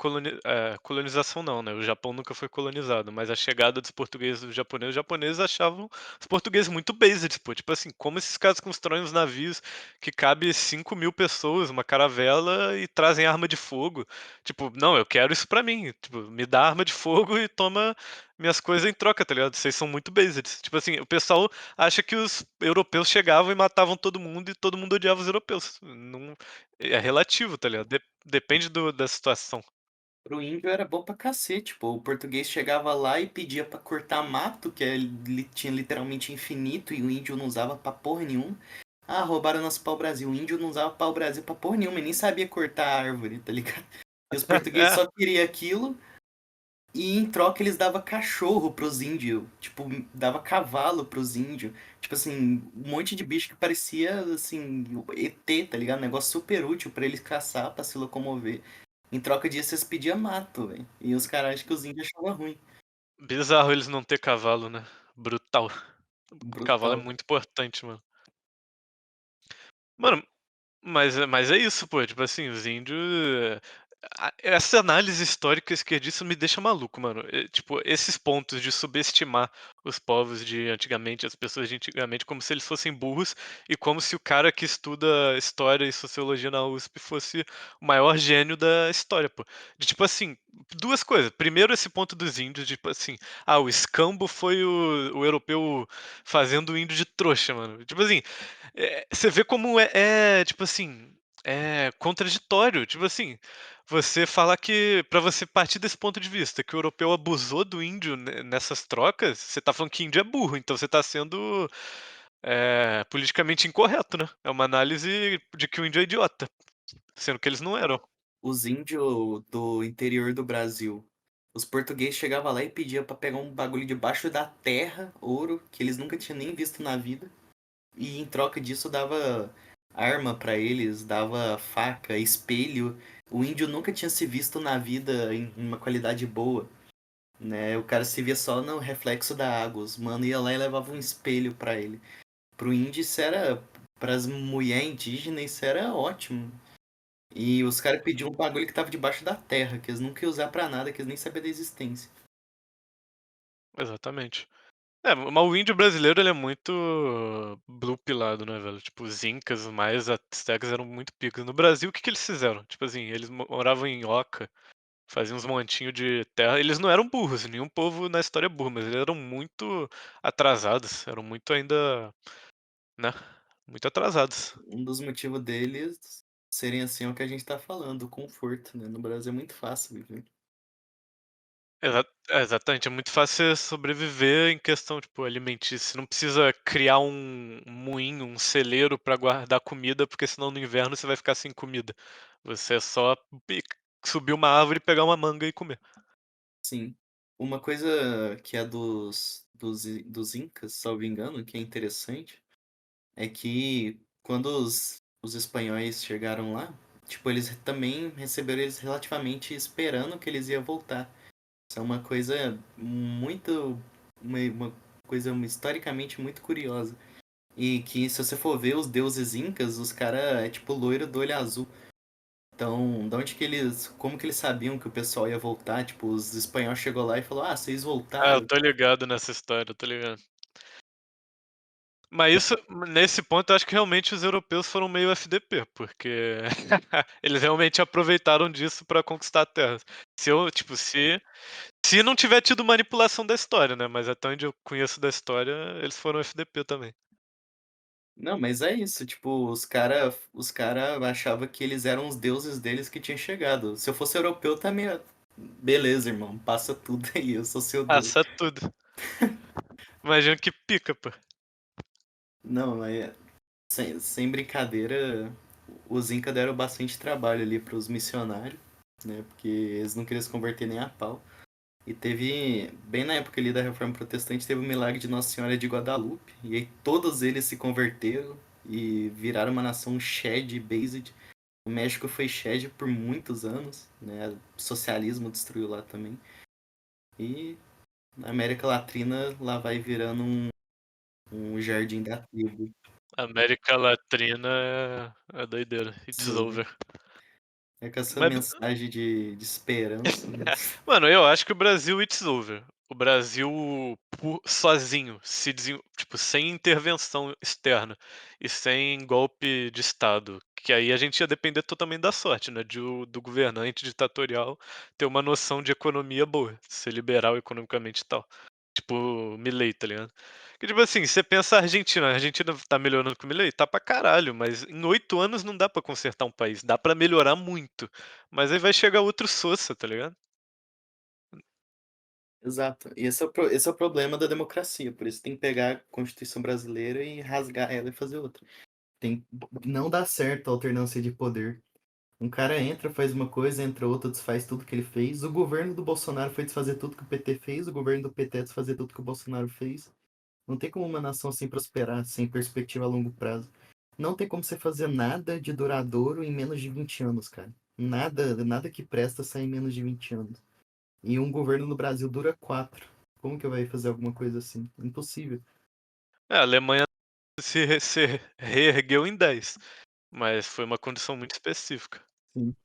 colonização não, né? O Japão nunca foi colonizado, mas a chegada dos portugueses e dos japoneses, os japoneses achavam os portugueses muito basics, pô. Tipo assim, como esses caras constroem uns navios que cabe 5.000 pessoas, uma caravela e trazem arma de fogo. Tipo, não, eu quero isso pra mim. Tipo, me dá arma de fogo e toma minhas coisas em troca, tá ligado? Vocês são muito basics. Tipo assim, o pessoal acha que os europeus chegavam e matavam todo mundo e todo mundo odiava os europeus. Não, é relativo, tá ligado? Depende da situação. Pro índio era bom pra cacete, pô. O português chegava lá e pedia pra cortar mato, que tinha literalmente infinito, e o índio não usava pra porra nenhuma. Ah, roubaram nosso pau-brasil. O índio não usava pau-brasil pra porra nenhuma, e nem sabia cortar a árvore, tá ligado? E os portugueses É, só queriam aquilo, e em troca eles davam cachorro pros índios. Tipo, dava cavalo pros índios. Tipo assim, um monte de bicho que parecia, assim, ET, tá ligado? Um negócio super útil pra eles caçar, pra se locomover. Em troca disso, eles pediam mato, velho. E os caras acham que os índios achavam ruim. bizarro eles não ter cavalo, né? Brutal. O cavalo é Brutal. muito importante, mano. Mano, mas é isso, pô. Tipo assim, os índios. Essa análise histórica esquerdista me deixa maluco, mano. Tipo, esses pontos de subestimar os povos de antigamente, as pessoas de antigamente, como se eles fossem burros e como se o cara que estuda história e sociologia na USP fosse o maior gênio da história, pô. De tipo assim, duas coisas. Primeiro, esse ponto dos índios, tipo assim, o escambo foi o europeu fazendo o índio de trouxa, mano. Tipo assim, você vê como tipo assim, é contraditório. Tipo assim, você falar que, pra você partir desse ponto de vista, que o europeu abusou do índio nessas trocas, você tá falando que índio é burro, então você tá sendo politicamente incorreto, né? É uma análise de que o índio é idiota, sendo que eles não eram. Os índios do interior do Brasil. Os portugueses chegavam lá e pediam pra pegar um bagulho debaixo da terra, ouro, que eles nunca tinham nem visto na vida. E em troca disso dava arma pra eles, dava faca, espelho. O índio nunca tinha se visto na vida em uma qualidade boa, né? O cara se via só no reflexo da água. Os mano ia lá e levava um espelho pra ele. Pro índio isso era, pras mulheres indígenas isso era ótimo. E os caras pediam um bagulho que tava debaixo da terra, que eles nunca iam usar pra nada, que eles nem sabiam da existência. Exatamente. Mas o índio brasileiro ele é muito blue pilado, né, velho? Tipo, os incas, os maias, astecas eram muito picas. No Brasil, o que que eles fizeram? Tipo assim, eles moravam em oca, faziam uns montinhos de terra. Eles não eram burros, nenhum povo na história é burro, mas eles eram muito atrasados, eram muito ainda, né, muito atrasados. Um dos motivos deles serem assim é o que a gente tá falando, o conforto, né? No Brasil é muito fácil viver. Exatamente, é muito fácil você sobreviver em questão, tipo, alimentícia. Você não precisa criar um moinho, um celeiro para guardar comida, porque senão no inverno você vai ficar sem comida. Você é só subir uma árvore, pegar uma manga e comer. Sim. Uma coisa que é dos Incas, salvo engano, que é interessante, é que quando os espanhóis chegaram lá, tipo, eles também receberam eles relativamente esperando que eles iam voltar. Isso é uma coisa muito. Uma coisa historicamente muito curiosa. E que se você for ver os deuses incas, os caras é tipo loiro do olho azul. Então, da onde que eles. Como que eles sabiam que o pessoal ia voltar? Tipo, os espanhóis chegou lá e falou, ah, vocês Ah, eu voltaram. tô ligado nessa história, eu tô ligado. Mas isso, nesse ponto, eu acho que realmente os europeus foram meio FDP, porque eles realmente aproveitaram disso pra conquistar terras. Se eu, tipo, se não tiver tido manipulação da história, né? Mas até onde eu conheço da história, eles foram FDP também. Não, mas é isso, tipo, os cara achavam que eles eram os deuses deles que tinham chegado. Se eu fosse europeu também, beleza, irmão, passa tudo aí, eu sou seu deus. Passa tudo. Imagina que pica, pô. Não, sem brincadeira, os Incas deram bastante trabalho ali pros missionários, né? Porque eles não queriam se converter nem a pau. E teve, bem na época ali da Reforma Protestante, teve o milagre de Nossa Senhora de Guadalupe. E aí todos eles se converteram e viraram uma nação Shed-based. O México foi Shed por muitos anos, né? O socialismo destruiu lá também. E na América Latina lá vai virando um jardim da tribo. América Latina é doideira. It's Tesouro. over. É com essa Mas, mensagem de esperança, né? mano, eu acho que o Brasil it's over. O Brasil sozinho, tipo, sem intervenção externa e sem golpe de Estado, que aí a gente ia depender totalmente da sorte, né, do governante ditatorial ter uma noção de economia boa, ser liberal economicamente e tal. Tipo, Milei, tá ligado? Que tipo assim, você pensa a Argentina tá melhorando com o Milei? Tá pra caralho, mas em 8 anos não dá pra consertar um país, dá pra melhorar muito, mas aí vai chegar outro Sossa, tá ligado? Exato. E esse é o problema da democracia. Por isso tem que pegar a Constituição brasileira e rasgar ela e fazer outra. Tem, não dá certo a alternância de poder. Um cara entra, faz uma coisa, entra outra, desfaz tudo que ele fez. O governo do Bolsonaro foi desfazer tudo que o PT fez, o governo do PT desfazer tudo que o Bolsonaro fez. Não tem como uma nação assim prosperar, sem perspectiva a longo prazo. Não tem como você fazer nada de duradouro em menos de 20 anos, cara. Nada que presta sai em menos de 20 anos. E um governo no Brasil dura 4. Como que vai fazer alguma coisa assim? Impossível. A Alemanha se reergueu em 10, mas foi uma condição muito específica. Sim.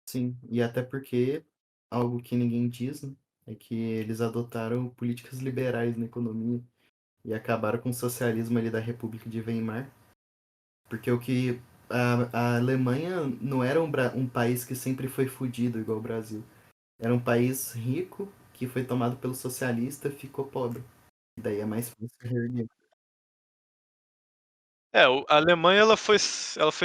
Sim. E até porque algo que ninguém diz, né, é que eles adotaram políticas liberais na economia e acabaram com o socialismo ali da República de Weimar. Porque o que a Alemanha não era um país que sempre foi fudido igual o Brasil. Era um país rico que foi tomado pelo socialista e ficou pobre. E daí é mais fácil reerguer. A Alemanha ela foi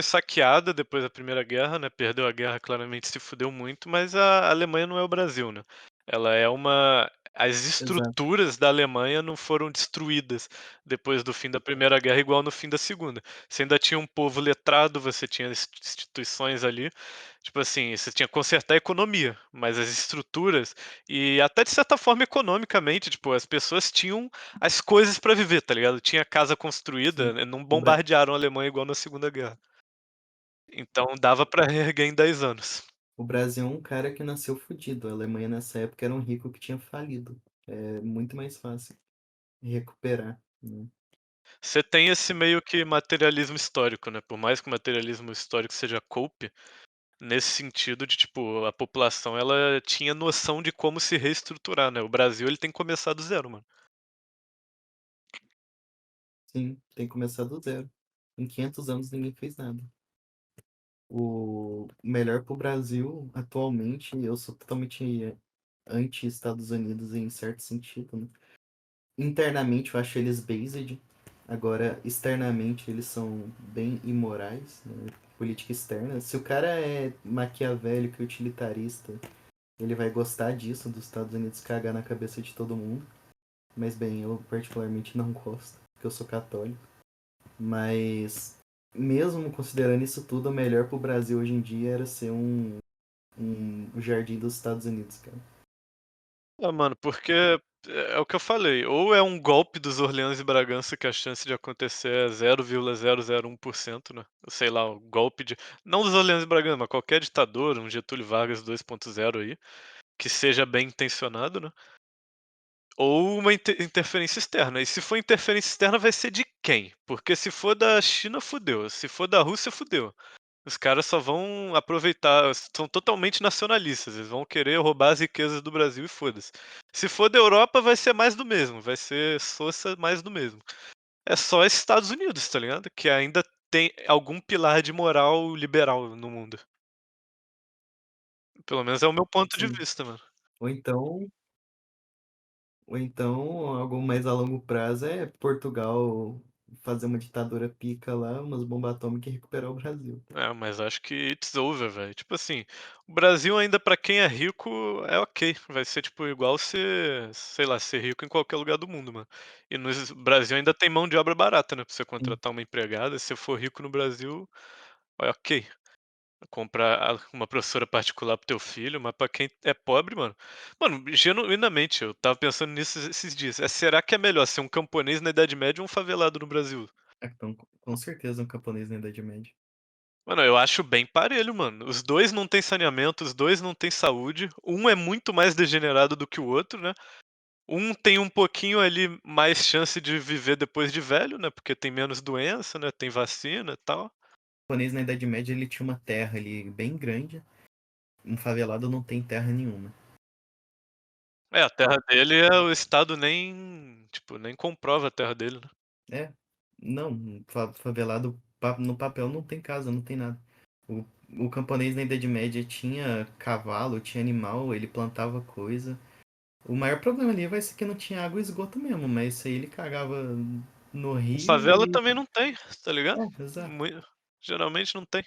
saqueada depois da Primeira Guerra, né, perdeu a guerra, claramente se fudeu muito, mas a Alemanha não é o Brasil, né. Ela é uma As Exato. estruturas da Alemanha não foram destruídas depois do fim da Primeira Guerra, igual no fim da Segunda. Você ainda tinha um povo letrado, você tinha instituições ali, tipo assim, você tinha que consertar a economia, mas as estruturas e até de certa forma economicamente, tipo, as pessoas tinham as coisas pra viver, tá ligado? Tinha casa construída, Sim. né, não O, Bra- bombardearam a Alemanha igual na Segunda Guerra. Então dava pra reerguer em 10 anos. o Brasil é um cara que nasceu fudido. A Alemanha nessa época era um rico que tinha falido. É muito mais fácil recuperar, né? Você tem esse meio que materialismo histórico, né, por mais que o materialismo histórico seja cope, nesse sentido de, tipo, a população ela tinha noção de como se reestruturar, né, o Brasil ele tem que começar do zero, mano. Sim, tem que começar do zero. Em 500 anos ninguém fez nada. O melhor pro Brasil, atualmente, eu sou totalmente anti-Estados Unidos em certo sentido, né? Internamente eu acho eles based, agora externamente eles são bem imorais, né? Política externa. Se o cara é maquiavélico e utilitarista, ele vai gostar disso, dos Estados Unidos cagar na cabeça de todo mundo. Mas bem, eu particularmente não gosto, porque eu sou católico. Mas mesmo considerando isso tudo, o melhor pro Brasil hoje em dia era ser um jardim dos Estados Unidos, cara. Ah, mano, porque é o que eu falei, ou é um golpe dos Orleans e Bragança que a chance de acontecer é 0,001%, né, sei lá, o golpe de não dos Orleans e Bragança, mas qualquer ditador, um Getúlio Vargas 2.0 aí, que seja bem intencionado, né. Ou uma interferência externa. E se for interferência externa, vai ser de quem? Porque se for da China, fudeu. Se for da Rússia, fudeu. Os caras só vão aproveitar, são totalmente nacionalistas, eles vão querer roubar as riquezas do Brasil e foda-se. Se for da Europa, vai ser mais do mesmo, vai ser soça mais do mesmo. É só Estados Unidos, tá ligado? Que ainda tem algum pilar de moral liberal no mundo. Pelo menos é o meu ponto de Sim. vista, mano. Ou então, ou então, algo mais a longo prazo é Portugal fazer uma ditadura pica lá, umas bombas atômicas e recuperar o Brasil. É, mas acho que it's over, velho. Tipo assim, o Brasil ainda pra quem é rico é ok. Vai ser tipo igual ser, sei lá, ser rico em qualquer lugar do mundo, mano. E no Brasil ainda tem mão de obra barata, né? Pra você Sim. contratar uma empregada. Se você for rico no Brasil, é ok. Comprar uma professora particular pro teu filho, mas pra quem é pobre, mano. Mano, genuinamente, eu tava pensando nisso esses dias. Será que é melhor ser um camponês na Idade Média ou um favelado no Brasil? Então, com certeza um camponês na Idade Média. Mano, eu acho bem parelho, mano. Os dois não têm saneamento, os dois não têm saúde. Um é muito mais degenerado do que o outro, né? Um tem um pouquinho ali mais chance de viver depois de velho, né? Porque tem menos doença, né? Tem vacina e tal. O camponês na Idade Média ele tinha uma terra ali bem grande. Um favelado não tem terra nenhuma. É, a terra dele é o Estado nem, tipo, nem comprova a terra dele, né? É, não, favelado no papel não tem casa, não tem nada. O, o camponês na Idade Média tinha cavalo, tinha animal, ele plantava coisa. O maior problema ali vai ser que não tinha água e esgoto mesmo, mas isso aí ele cagava no rio Favela e. também não tem, tá ligado? É, exato. Geralmente não tem.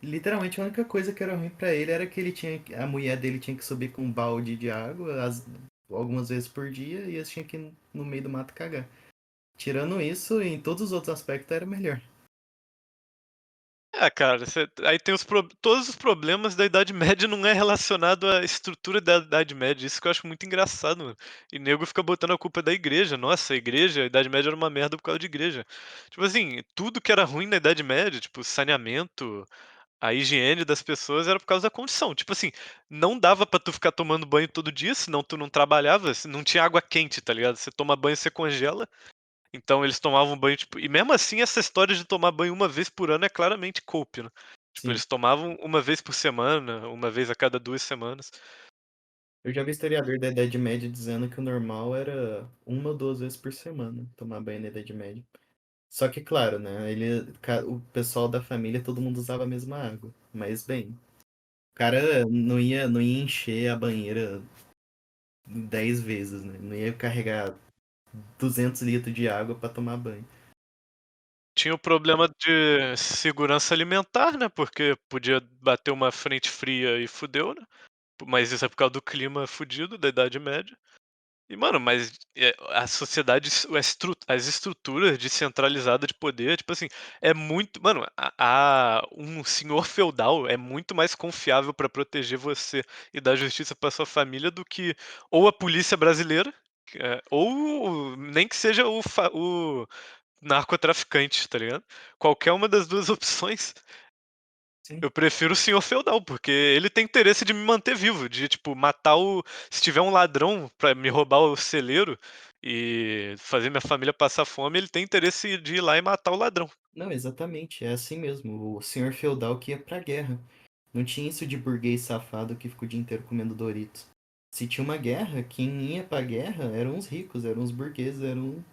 Literalmente a única coisa que era ruim pra ele era que ele tinha. A mulher dele tinha que subir com um balde de água algumas vezes por dia e eles tinham que ir no meio do mato cagar. Tirando isso, em todos os outros aspectos era melhor. É, cara, aí tem todos os problemas da Idade Média não é relacionado à estrutura da Idade Média. Isso que eu acho muito engraçado, mano. E nego fica botando a culpa da igreja. Nossa, a igreja, a Idade Média era uma merda por causa de igreja. Tipo assim, tudo que era ruim na Idade Média, tipo, saneamento, a higiene das pessoas era por causa da condição. Tipo assim, não dava pra tu ficar tomando banho todo dia, senão tu não trabalhava, não tinha água quente, tá ligado? Você toma banho, você congela. Então eles tomavam banho, tipo, e mesmo assim essa história de tomar banho uma vez por ano é claramente cope, né. Tipo, Sim. eles tomavam uma vez por semana, uma vez a cada 2 semanas. Eu já vi historiador da Idade Média dizendo que o normal era uma ou duas vezes por semana tomar banho na Idade Média. Só que, claro, né? O pessoal da família, todo mundo usava a mesma água. Mas, bem, o cara não ia encher a banheira 10 vezes, né? Não ia carregar 200 litros de água pra tomar banho. Tinha o problema de segurança alimentar, né, porque podia bater uma frente fria e fudeu, né. Mas isso é por causa do clima fudido da Idade Média. E, mano, mas a sociedade, as estruturas descentralizadas de poder, tipo assim, é muito. Mano, um senhor feudal é muito mais confiável pra proteger você e dar justiça pra sua família do que ou a polícia brasileira, ou nem que seja o narcotraficante, tá ligado? Qualquer uma das duas opções Sim. eu prefiro o senhor feudal, porque ele tem interesse de me manter vivo, de, tipo, matar o. Se tiver um ladrão pra me roubar o celeiro e fazer minha família passar fome, ele tem interesse de ir lá e matar o ladrão. Não, exatamente, é assim mesmo. O senhor feudal que ia pra guerra. Não tinha isso de burguês safado que fica o dia inteiro comendo Doritos. Se tinha uma guerra, quem ia pra guerra eram os ricos, eram os burgueses, eram,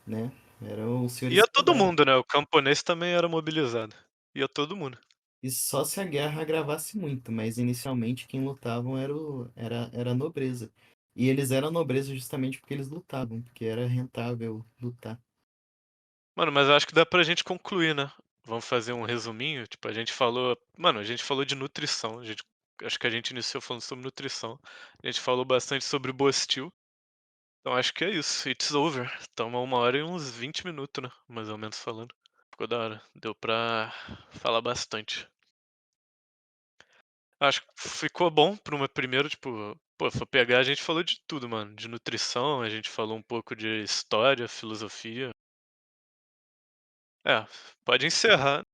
né? Eram os senhores Ia todo feudais. mundo, né? O camponês também era mobilizado. Ia todo mundo. E só se a guerra agravasse muito, mas inicialmente quem lutavam era a nobreza. E eles eram nobreza justamente porque eles lutavam, porque era rentável lutar. Mano, mas eu acho que dá pra gente concluir, né? Vamos fazer um resuminho. Tipo, a gente falou. Mano, a gente falou de nutrição. Acho que a gente iniciou falando sobre nutrição. A gente falou bastante sobre Bostil. Então acho que é isso. It's over. Tamo 1 hora e uns 20 minutos, né? Mais ou menos falando. Ficou da hora. Deu pra falar bastante. Acho que ficou bom pra uma primeiro, tipo, pô, for pegar, a gente falou de tudo, mano. De nutrição, a gente falou um pouco de história, filosofia. É, pode encerrar.